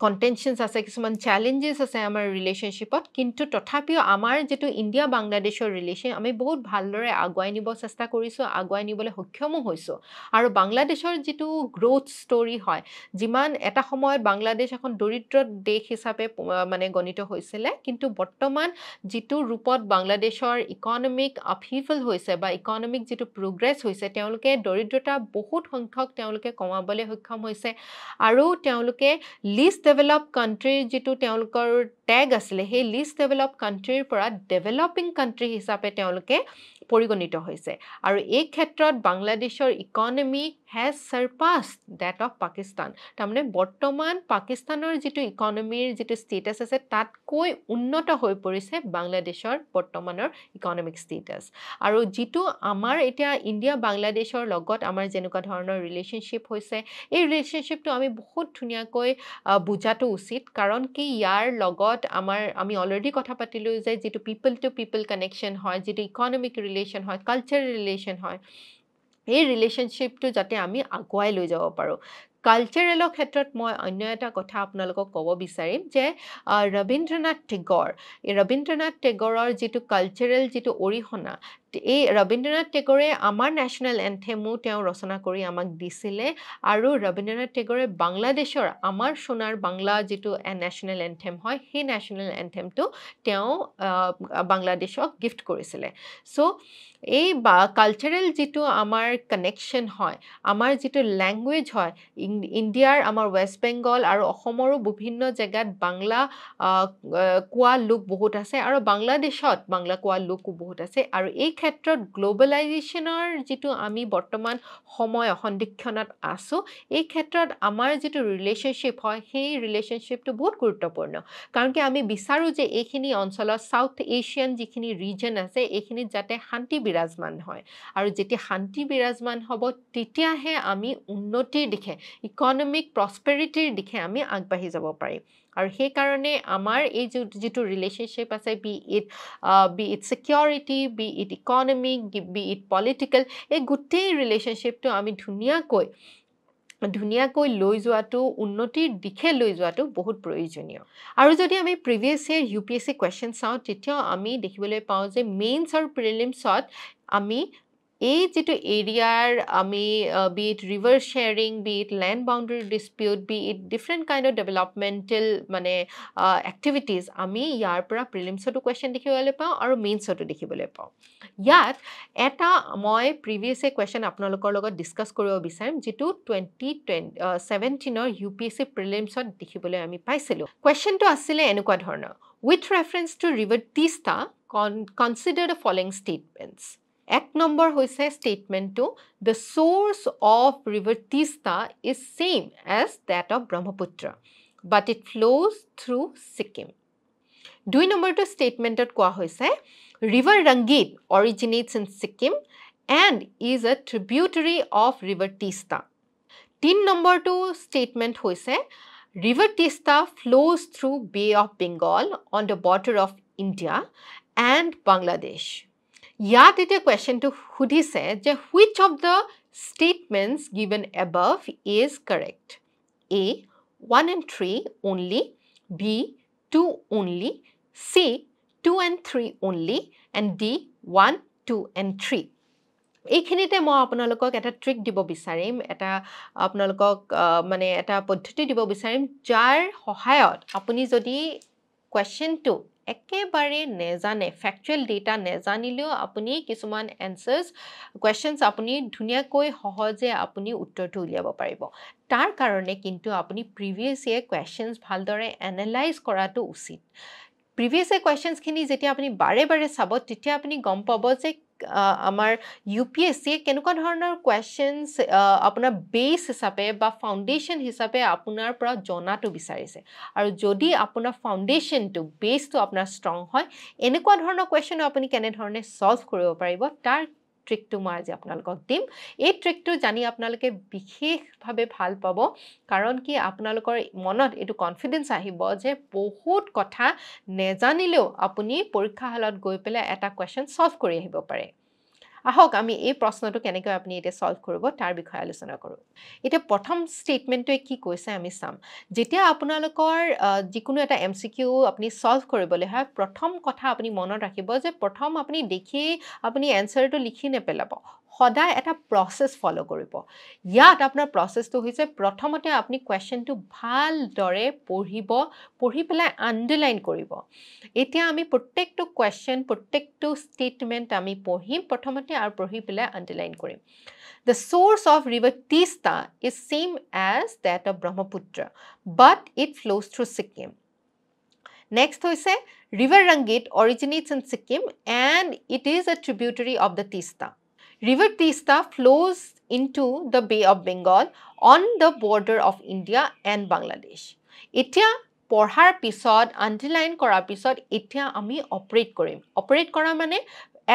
কন্টেনশনছ আছে কিছুমান চ্যালেঞ্জেছ আছে আমাৰ ৰিলেশনশ্বিপত কিন্তু তথাপিও আমাৰ যেটো ইণ্ডিয়া বাংলাদেশৰ ৰিলেশন আমি বহুত ভালদৰে আগুৱাই নিব চেষ্টা কৰিছোঁ আগুৱাই নিবলৈ সক্ষমো হৈছোঁ আৰু বাংলাদেশৰ যেটো গ্ৰোথ ষ্টৰী হয় যিমান এটা সময়ত বাংলাদেশ এখন দৰিদ্ৰ দেশ হিচাপে মানে গণিত হৈছিল কিন্তু বৰ্তমান যেটো ৰূপত বাংলাদেশৰ ইকনমিক আপহিভল হৈছে বা ইকনমিক যেটো প্ৰগ্ৰেছ হৈছে তেওঁলোকে দৰিদ্ৰতা বহুত সংখ্যক তেওঁলোকে কমাবলৈ সক্ষম হৈছে আৰু তেওঁলোকে লিষ্ট ডেভেলপ কান্ট্ৰিৰ যেটো তেওঁলোকৰ ট্যাগ আছিলে সেই লিষ্ট ডেভেলপ কান্ট্ৰিৰ পৰা ডেভেলপিং কান্ট্ৰি হিচাপে তেওঁলোকে পৰিগণিত হৈছে আৰু এই ক্ষেত্ৰত বাংলাদেশৰ economy has surpassed that of Pakistan তাৰমানে বৰ্তমান পাকিস্তানৰ যেটো ইকনমিৰ যেটো ষ্টেটাস আছে তাতকৈ উন্নত হৈ পৰিছে বাংলাদেশৰ বৰ্তমানৰ ইকনমিক ষ্টেটাস আৰু যেটো আমাৰ এতিয়া ইণ্ডিয়া বাংলাদেশৰ লগত আমাৰ যেনেকুৱা ধৰণৰ ৰিলেশনশ্বিপ হৈছে এই ৰিলেশনশ্বিপটো আমি বহুত ধুনীয়াকৈ বুজাটো উচিত কাৰণ কি ইয়াৰ লগত আমি অলৰেডি কথা পাতিলো যে যেটো পিপল টু পিপল কানেকশন হয় যেটো ইকনমিক ৰিলেশন হয় কালচাৰেল ৰিলেশন হয় এই ৰিলেশনশ্বিপটো যাতে আমি আগুৱাই লৈ যাব পাৰো কালচাৰেলৰ ক্ষেত্ৰত মই অন্য এটা কথা আপোনালোকক ক'ব বিচাৰিম যে ৰবীন্দ্ৰনাথ টেগৰৰ যেটো কালচাৰেল যেটো অৰিহণা এই ৰবীন্দ্ৰনাথ টেগৰে আমাৰ নেশ্যনেল এন্থেমো তেওঁ ৰচনা কৰি আমাক দিছিলে আৰু ৰবীন্দ্ৰনাথ টেগৰে বাংলাদেশৰ আমাৰ সোনাৰ বাংলা যেটো নেশ্যনেল এন্থেম হয় সেই নেশ্যনেল এন্থেমটো তেওঁ বাংলাদেশক গিফট কৰিছিলে সো এই কালচাৰেল যেটো আমাৰ কানেকশন হয় আমাৰ যেটো ল্যাঙ্গুৱেজ হয় ইণ্ডিয়াৰ আমাৰ ওয়েষ্ট বেংগল আৰু অসমৰো বিভিন্ন জায়গাত বাংলা কোৱা লোক বহুত আছে আৰু বাংলাদেশত বাংলা কোৱা লোকো বহুত আছে আৰু এই ক্ষেত্ৰত গ্লোবালাইজেশনৰ যেটো আমি বৰ্তমান সময় সন্ধিক্ষণত আছো এই ক্ষেত্ৰত আমাৰ যেটো ৰিলেশনশ্বিপ হয় সেই ৰিলেশনশ্বিপটো বহুত গুৰুত্বপূৰ্ণ কাৰণ কি আমি বিচাৰো যে এইখিনি অঞ্চলত সাউথ এছিয়ান যিখিনি ৰিজন আছে এইখিনি যাতে শান্তি বিৰাজমান হয় আৰু যেতিয়া শান্তি বিৰাজমান হ'ব তেতিয়াহে আমি উন্নতিৰ দিশে ইকনমিক প্ৰসপেৰিটিৰ দিশে আমি আগবাঢ়ি যাব পাৰিম আৰু সেই কাৰণে আমাৰ এই যেটো ৰিলেশনশ্বিপ আছে be it security be it economic be it political এই গোটেই ৰিলেশনশ্বিপটো আমি ধুনীয়াকৈ লৈ যোৱাটো উন্নতিৰ দিশে লৈ যোৱাটো বহুত প্ৰয়োজনীয় আৰু যদি আমি প্ৰিভিয়াস ইয়াৰ ইউপিএসসি কোৱেশ্চন চাওঁ তেতিয়া আমি দেখিবলৈ পাওঁ যে মেইনছ আৰু প্ৰিলিমছত আমি এই যেটো এৰিয়াৰ আমি be it river sharing be it land boundary dispute be it different kind of developmental মানে এক্টিভিটিজ আমি ইয়াৰ পৰা প্ৰিলিমছতো কোৱেশ্চন দেখিবলৈ পাওঁ আৰু মেইনছতো দেখিবলৈ পাওঁ ইয়াত এটা মই প্ৰিভিয়াস কোৱেশ্চন আপোনালোকৰ লগত ডিসকাস কৰিব বিচাৰিম যেটো 2017ৰ ইউপিএসসি প্ৰিলিমছত দেখিবলৈ আমি পাইছিলো কোৱেশ্চনটো আছিল এনেকুৱা ধৰণৰ with reference to river Tista consider the following statements এক নম্বৰ হৈছে statementটো the source of river Tista is same as that of Brahmaputra but it flows through Sikkim দুই নম্বৰটো statementত কোৱা হৈছে river Rangit originates in Sikkim and is a tributary of river Tista 3 নম্বৰটো statement হৈছে river Tista flows through Bay of Bengal on the border of India and Bangladesh ইয়াত এটা কোৱেশ্চনটো সুধিছে যে which of the statements given above is correct A 1 and 3 only B 2 only C 2 and 3 only and D 1 2 and 3 এইখিনিতে মই আপোনালোকক এটা trick দিব বিচাৰিম এটা আপোনালোকক মানে এটা পদ্ধতি দিব বিচাৰিম যাৰ সহায়ত আপুনি যদি কোৱেশ্চনটো একেবাৰে নেজানে ফ্যাক্চুয়াল ডেটা নেজানিলেও আপুনি কিছুমান এনসাৰ্স কোৱেশ্চনস আপুনি ধুনীয়াকৈ সহজে আপুনি উত্তৰটো উলিয়াব পাৰিব তাৰ কাৰণে কিন্তু আপুনি প্ৰিভিয়াস ইয়াৰ কোৱেশ্চনস ভালদৰে এনালাইজ কৰাটো উচিত প্ৰিভিয়াস কোৱেশ্চনস খিনি যেতিয়া আপুনি বাৰে বাৰে চাব তেতিয়া আপুনি গম পাব যে আমাৰ UPSC কেনেকুৱা ধৰণৰ কোৱেশ্চনছ আপোনাৰ বেছ হিচাপে বা ফাউণ্ডেশ্যন হিচাপে আপোনাৰ পৰা জনাটো বিচাৰিছে আৰু যদি আপোনাৰ ফাউণ্ডেশ্যনটো বেছটো আপোনাৰ ষ্ট্ৰং হয় এনেকুৱা ধৰণৰ কুৱেশ্যন আপুনি কেনেধৰণে সলভ কৰিব পাৰিব তাৰ ট্ৰিকটো মই আজি আপোনালোকক দিম এই ট্ৰিকটো জানি আপোনালোকে বিশেষভাৱে ভাল পাব কাৰণ কি আপোনালোকৰ মনত এইটো কনফিডেন্স আহিব যে বহুত কথা নেজানিলেও আপুনি পৰীক্ষা হলত গৈ পেলাই এটা কুৱেশ্যন সলভ কৰি আহিব পাৰে আহক আমি এই প্ৰশ্নটো কেনেকৈ আপুনি এটা সলভ কৰিব তাৰ বিষয়ে আলোচনা কৰোঁ এটা প্ৰথম ষ্টেটমেন্টটোৱে কি কৈছে আমি চাম যেতিয়া আপোনালোকৰ যিকোনো এটা MCQ আপুনি সলভ কৰিবলৈ হয় প্ৰথম কথা আপুনি মনত ৰাখিব যে প্ৰথম আপুনি দেখি আপুনি এনসাৰটো লিখি নেপেলাব সদায় এটা প্ৰসেস ফলো কৰিব ইয়াত আপোনাৰ প্ৰসেসটো হৈছে প্ৰথমতে আপুনি কোৱেশ্চনটো ভালদৰে পঢ়ি পেলাই আন্ডাৰলাইন কৰিব এতিয়া আমি প্ৰত্যেকটো কোৱেশ্চন প্ৰত্যেকটো ষ্টেটমেন্ট আমি পঢ়িম প্ৰথমতে আৰু পঢ়ি পেলাই আন্ডাৰলাইন কৰিম The source of river Tista is same as that of Brahmaputra, but it flows through Sikkim. Next hoise River Rangit originates in Sikkim and it is a tributary of the Tista. River Tista flows into the Bay of Bengal on the border of India and Bangladesh. Etia পঢ়াৰ পিছত underline কৰাৰ পিছত এতিয়া আমি operate কৰিম operate কৰা মানে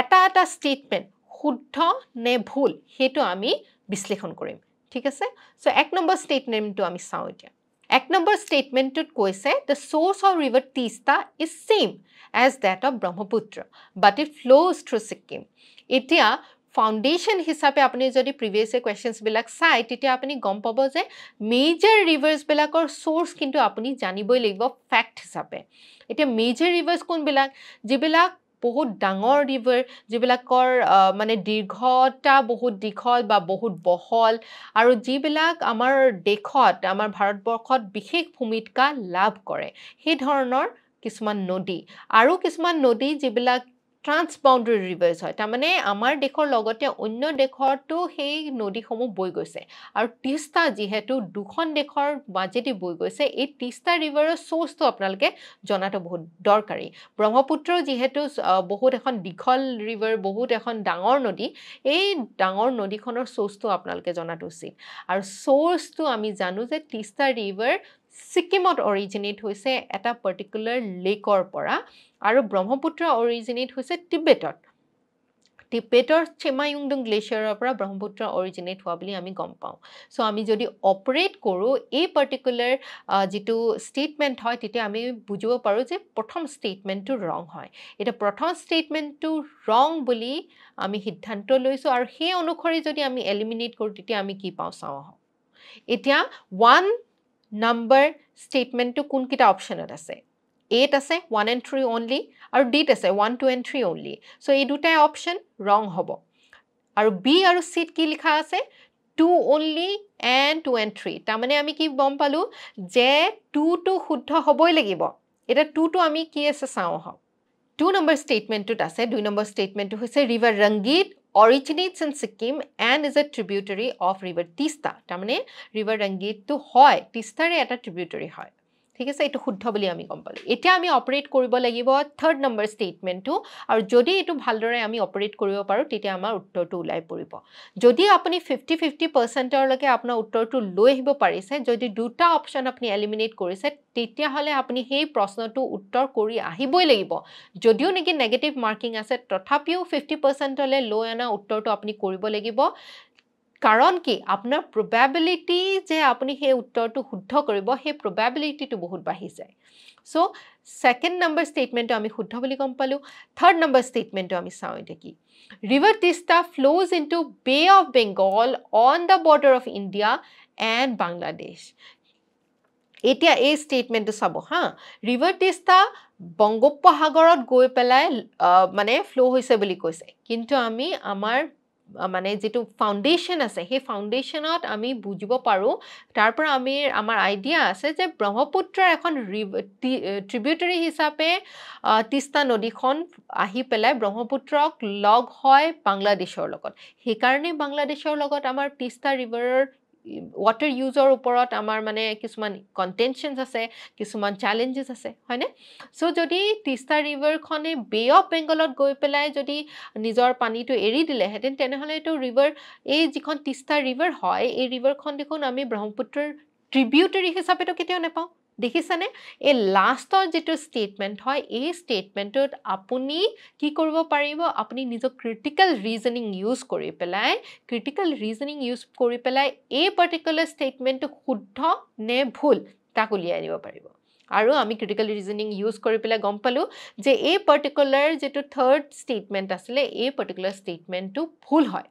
এটা ষ্টেটমেন্ট শুদ্ধ নে ভুল হেতু আমি বিশ্লেষণ কৰিম ঠিক আছে সো এক নম্বৰ ষ্টেটমেন্টটো আমি চাও এতিয়া এক নম্বৰ ষ্টেটমেন্টত কৈছে the source of river Tista is same as that of Brahmaputra but it flows through Sikkim এতিয়া ফাউণ্ডেশ্যন হিচাপে আপুনি যদি প্ৰিভিয়াছ কোৱেশ্চনছ বিলাক চাই তেতিয়া আপুনি গম পাব যে মেজৰ ৰিভাৰ্ছ বিলাকৰ সোৰ্স কিন্তু আপুনি জানিবই লাগিব ফ্যাক্ট হিচাপে এতিয়া মেজৰ ৰিভাৰ্ছ কোনবিলাক যিবিলাক বহুত ডাঙৰ ৰিভাৰ যিবিলাকৰ মানে দীৰ্ঘতা বহুত দীঘল বা বহুত বহল আৰু যিবিলাক আমাৰ দেশত আমাৰ ভাৰতবৰ্ষত বিশেষ ভূমিকা লাভ কৰে সেই ধৰণৰ কিছুমান নদী আৰু কিছুমান নদী যিবিলাক ট্ৰান্সবাউণ্ডাৰী ৰিভাৰ্ছ হয় তাৰ মানে আমাৰ দেশৰ লগতে অন্য দেশৰটো সেই নদীসমূহ বৈ গৈছে আৰু তিস্তা যেহেতু দুখন দেশৰ মাজেদি বৈ গৈছে এই তিস্তা ৰিভাৰৰ সোৰ্সটো আপোনালোকে জনাটো বহুত দৰকাৰী ব্ৰহ্মপুত্ৰ যেহেতু বহুত এখন দীঘল ৰিভাৰ বহুত এখন ডাঙৰ নদী এই ডাঙৰ নদীখনৰ সোৰ্সটো আপোনালোকে জনাটো উচিত আৰু সোৰ্সটো আমি জানো যে তিস্তা ৰিভাৰ সিকিমত অৰিজিনেট হৈছে এটা পাৰ্টিকুলাৰ লেকৰ পৰা আৰু ব্ৰহ্মপুত্ৰ অৰিজিনেট হৈছে টিবেটৰ চেমায়ুংডুং গ্লেচিয়াৰৰ পৰা ব্ৰহ্মপুত্ৰ অৰিজিনেট হোৱা বুলি আমি গম পাওঁ সো আমি যদি অপাৰেট কৰো এই পাৰ্টিকুলাৰ যেটো ষ্টেটমেন্ট হয় তেতিয়া আমি বুজিব পাৰো যে প্ৰথম ষ্টেটমেন্টটো ৰং হয় এটা প্ৰথম ষ্টেটমেন্টটো ৰং বুলি আমি সিদ্ধান্ত লৈছো আৰু সেই অনুসৰি যদি আমি এলিমিনেট কৰো তেতিয়া আমি কি পাওঁ চাও এতিয়া 1 number statement to kun kita option আছে 8 আছে 1 and 3 only আৰু d আছে 1 2 and 3 only so এই দুটা option wrong হবো আৰু b আৰু c কি লিখা আছে 2 only and 2 and 3 তাৰ মানে আমি কি গম পালো যে 2 টো শুদ্ধ হবই লাগিব এটা 2 টো আমি কি আছে চাও হ 2 number statement টোত আছে 2 number statement টো হৈছে river Rangit originates in Sikkim and is a tributary of river Tista tamane river Rangit to hoy Tista re eta tributary hoy ঠিক আছে এটো শুদ্ধ বুলি আমি গম পালো এতিয়া আমি অপাৰেট কৰিব লাগিব থাৰ্ড নম্বৰ ষ্টেটমেন্টটো আৰু যদি এটো ভালদৰে আমি অপাৰেট কৰিব পাৰো তেতিয়া আমাৰ উত্তৰটো উলাই পৰিব যদি আপুনি 50-50% লৈকে আপোনাৰ উত্তৰটো লৈ আহিব পাৰিছে যদি দুটা অপচন আপুনি এলিমিনেট কৰিছে তেতিয়া হলে আপুনি সেই প্ৰশ্নটো উত্তৰ কৰি আহিবই লাগিব যদিও নেকি নেগেটিভ মাৰ্কিং আছে তথাপিও 50% লৈ লৈ আনা উত্তৰটো আপুনি কৰিব লাগিব কাৰণ কি আপোনাৰ probability যে আপুনি সেই উত্তৰটো শুদ্ধ কৰিব সেই probability টো বহুত বাঢ়ি যায় সো সেকেন্ড নম্বৰ ষ্টেটমেন্টটো আমি শুদ্ধ বুলি গম পালো থাৰ্ড নম্বৰ ষ্টেটমেন্টটো আমি চাও এটা কি river Tista flows into Bay of Bengal on the border of India and Bangladesh এতিয়া এই ষ্টেটমেন্টটো চাব হা river Tista বংগোপসাগৰত গৈ পেলাই মানে ফ্লো হৈছে বুলি কৈছে কিন্তু আমি আমাৰ মানে যেটো ফাউন্ডেশন আছে হে ফাউন্ডেশনত আমি বুজিব পাৰো তাৰ পৰা আমি আমাৰ আইডিয়া আছে যে ব্ৰহ্মপুত্ৰৰ এখন ট্ৰিবিউটাৰি হিচাপে তিস্তা নদীখন আহি পেলাই ব্ৰহ্মপুত্ৰক লগ হয় বাংলাদেশৰ লগত হে কাৰণে বাংলাদেশৰ লগত আমাৰ তিস্তা ৰিভাৰৰ water user ওপৰত আমাৰ মানে কিছুমান contentions আছে কিছুমান challenges আছে হয়নে so যদি তিস্তা river খনে Bay of Bengalত গৈ পেলাই যদি নিজৰ পানীটো এৰি দিলে হেতেন তেনেহলে এটো river এই যিখন তিস্তা river হয় এই river খন দেখোন আমি ব্ৰহ্মপুত্ৰৰ tributary হিচাপে তো কেতিয়াও নাপাও দেখিছানে এই লাষ্টৰ যেটো স্টেটমেন্ট হয় এই স্টেটমেন্টত আপুনি কি কৰিব পাৰিব আপুনি নিজৰ ক্ৰিটিক্যাল ৰিজনিং ইউজ কৰি পেলাই এই পাৰ্টিকুলাৰ স্টেটমেন্টটো শুদ্ধ নে ভুল তাক উলিয়াই দিব পাৰিব আৰু আমি ক্ৰিটিক্যাল ৰিজনিং ইউজ কৰি পেলাই গম পালো যে এই পাৰ্টিকুলাৰ যেটো থাৰ্ড স্টেটমেন্ট আছিল এই পাৰ্টিকুলাৰ স্টেটমেন্টটো ভুল হয়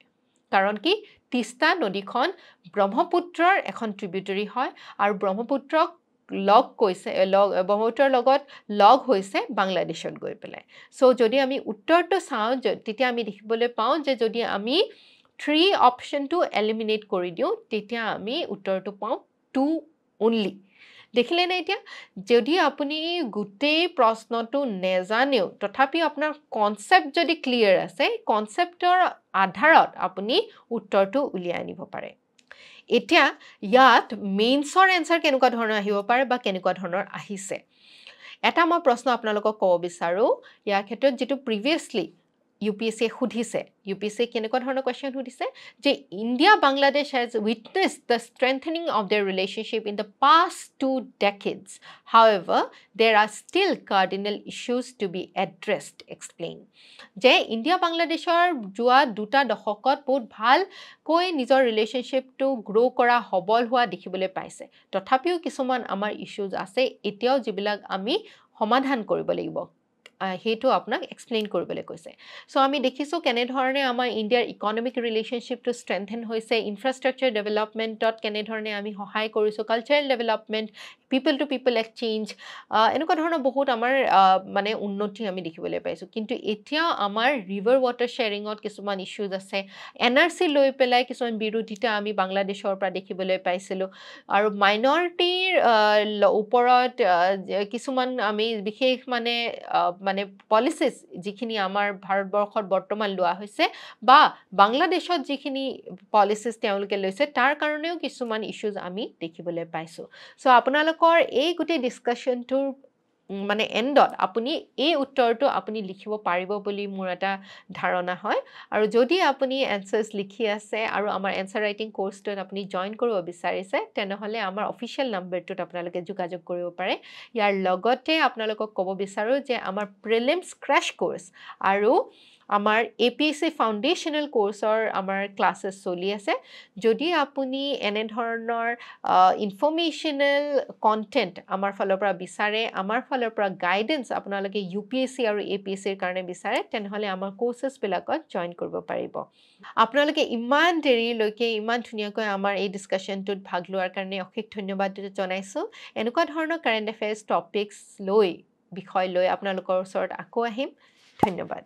কাৰণ কি তিস্তা নদীখন ব্ৰহ্মপুত্ৰৰ এখন ট্ৰিবিউটাৰি হয় আৰু ব্ৰহ্মপুত্ৰক লগ কৈছে ব্ৰহ্মপুত্ৰৰ লগত লগ হৈছে বাংলাদেশত গৈ পেলাই সো যদি আমি উত্তৰটো চাও তেতিয়া আমি দেখিবলৈ পাও যে যদি আমি 3 অপশনটো এলিমিনেট কৰি দিও তেতিয়া আমি উত্তৰটো পাও 2 only দেখিলে না এতিয়া যদি আপুনি গুটেই প্ৰশ্নটো নেজানেও তথাপি আপোনাৰ কনসেপ্ট যদি ক্লিয়াৰ আছে কনসেপ্টৰ আধাৰত আপুনি উত্তৰটো উলিয়াই আনিব পাৰে এতিয়া ইয়াত মেইনছৰ এনসাৰ কেনেকুৱা ধৰণৰ আহিব পাৰে বা কেনেকুৱা ধৰণৰ আহিছে এটা মই প্ৰশ্ন আপোনালোকক ক'ব বিচাৰো ইয়াৰ ক্ষেত্ৰত যেটো প্ৰিভিয়াসলি UPSC খুধিছে UPSC কেনেকুৱা ধৰণৰ কোৱেশ্চন খুধিছে যে India Bangladesh has witnessed the strengthening of their relationship in the past 2 decades however there are still cardinal issues to be addressed explain যে ইন্ডিয়া বাংলাদেশৰ যোৱা দুটা দশকত বহুত ভাল কৈ নিজৰ ৰিলেশনশিপটো গ্ৰো কৰা হবল হোৱা দেখিবলৈ পাইছে তথাপিও কিছুমান আমাৰ ইস্যুজ আছে এতিয়াও যিবিলাক আমি সমাধান কৰিব লাগিব হেতু আপোনাক এক্সপ্লেইন কৰিবলৈ কৈছে সো আমি দেখিছো কেনে ধৰণে আমাৰ ইন্ডিয়াৰ ইকোনমিক ৰিলেশনশিপটো ষ্ট্ৰেংথেন হৈছে ইনফ্ৰাষ্ট্ৰাকচাৰ ডেভেলপমেন্টত কেনে ধৰণে আমি সহায় কৰিছো cultural development people to people exchange এনেকুৱা ধৰণৰ বহুত আমাৰ মানে উন্নতি আমি দেখিবলৈ পাইছো কিন্তু এতিয়া আমাৰ ৰিভাৰ ওয়াটাৰ শেয়াৰিংত কিছুমান ইস্যুজ আছে এনআৰসি লৈ পেলাই কিছুমান বিৰোধিতা আমি বাংলাদেশৰ পৰা দেখিবলৈ পাইছিলো আৰু মাইনৰিটিৰ ওপৰত কিছুমান আমি বিশেষ মানে পলিসিস যিখিনি আমাৰ ভাৰতবৰ্ষত বৰ্তমান লোৱা হৈছে বা বাংলাদেশত যিখিনি পলিসিস তেওঁলোকে লৈছে তাৰ কাৰণেও কিছুমান ইস্যুজ আমি দেখিবলৈ পাইছো সো আপোনালোকৰ এই গুটি ডিসকাশনটোৰ মানে এন্ডত আপুনি এই উত্তৰটো আপুনি লিখিব পাৰিব বুলি মোৰ এটা ধাৰণা হয় আৰু যদি আপুনি এনসাৰস লিখি আছে আৰু আমাৰ এনসাৰ ৰাইটিং কোৰ্সটোত আপুনি জয়েন কৰিব বিচাৰিছে তেনেহলে আমাৰ অফিশিয়াল নম্বৰটোত আপোনালোকে যোগাযোগ কৰিব পাৰে ইয়াৰ লগতে আপোনালোকক ক'ব বিচাৰো যে আমাৰ প্ৰিলিমছ ক্ৰাশ কোৰ্স আৰু আমাৰ APSC ফাউন্ডেশনাল কোৰ্সৰ আমাৰ ক্লাसेস চলি আছে যদি আপুনি এনে ধৰণৰ ইনফৰমেশনাল কন্টেন্ট আমাৰ ফালৰ পৰা বিচাৰে আমাৰ ফালৰ পৰা গাইডেন্স আপোনালোকে UPSC আৰু APSC ৰ কাৰণে বিচাৰে তেনেহলে আমাৰ কোৰ্সেস বিলাকত জয়েন কৰিব পাৰিব আপোনালোকে ইমান দেৰি লৈকে ইমান ধুনিয়াকৈ আমাৰ এই ডিসকাশনটোত ভাগ লোৱাৰ কাৰণে অশেষ ধন্যবাদ জনাইছো এনেকুৱা ধৰণৰ কাৰেন্ট এফেয়াৰ্স টপিকস লৈ বিষয় লৈ আপোনালোকৰ ওচৰত আকৌ আহিম ধন্যবাদ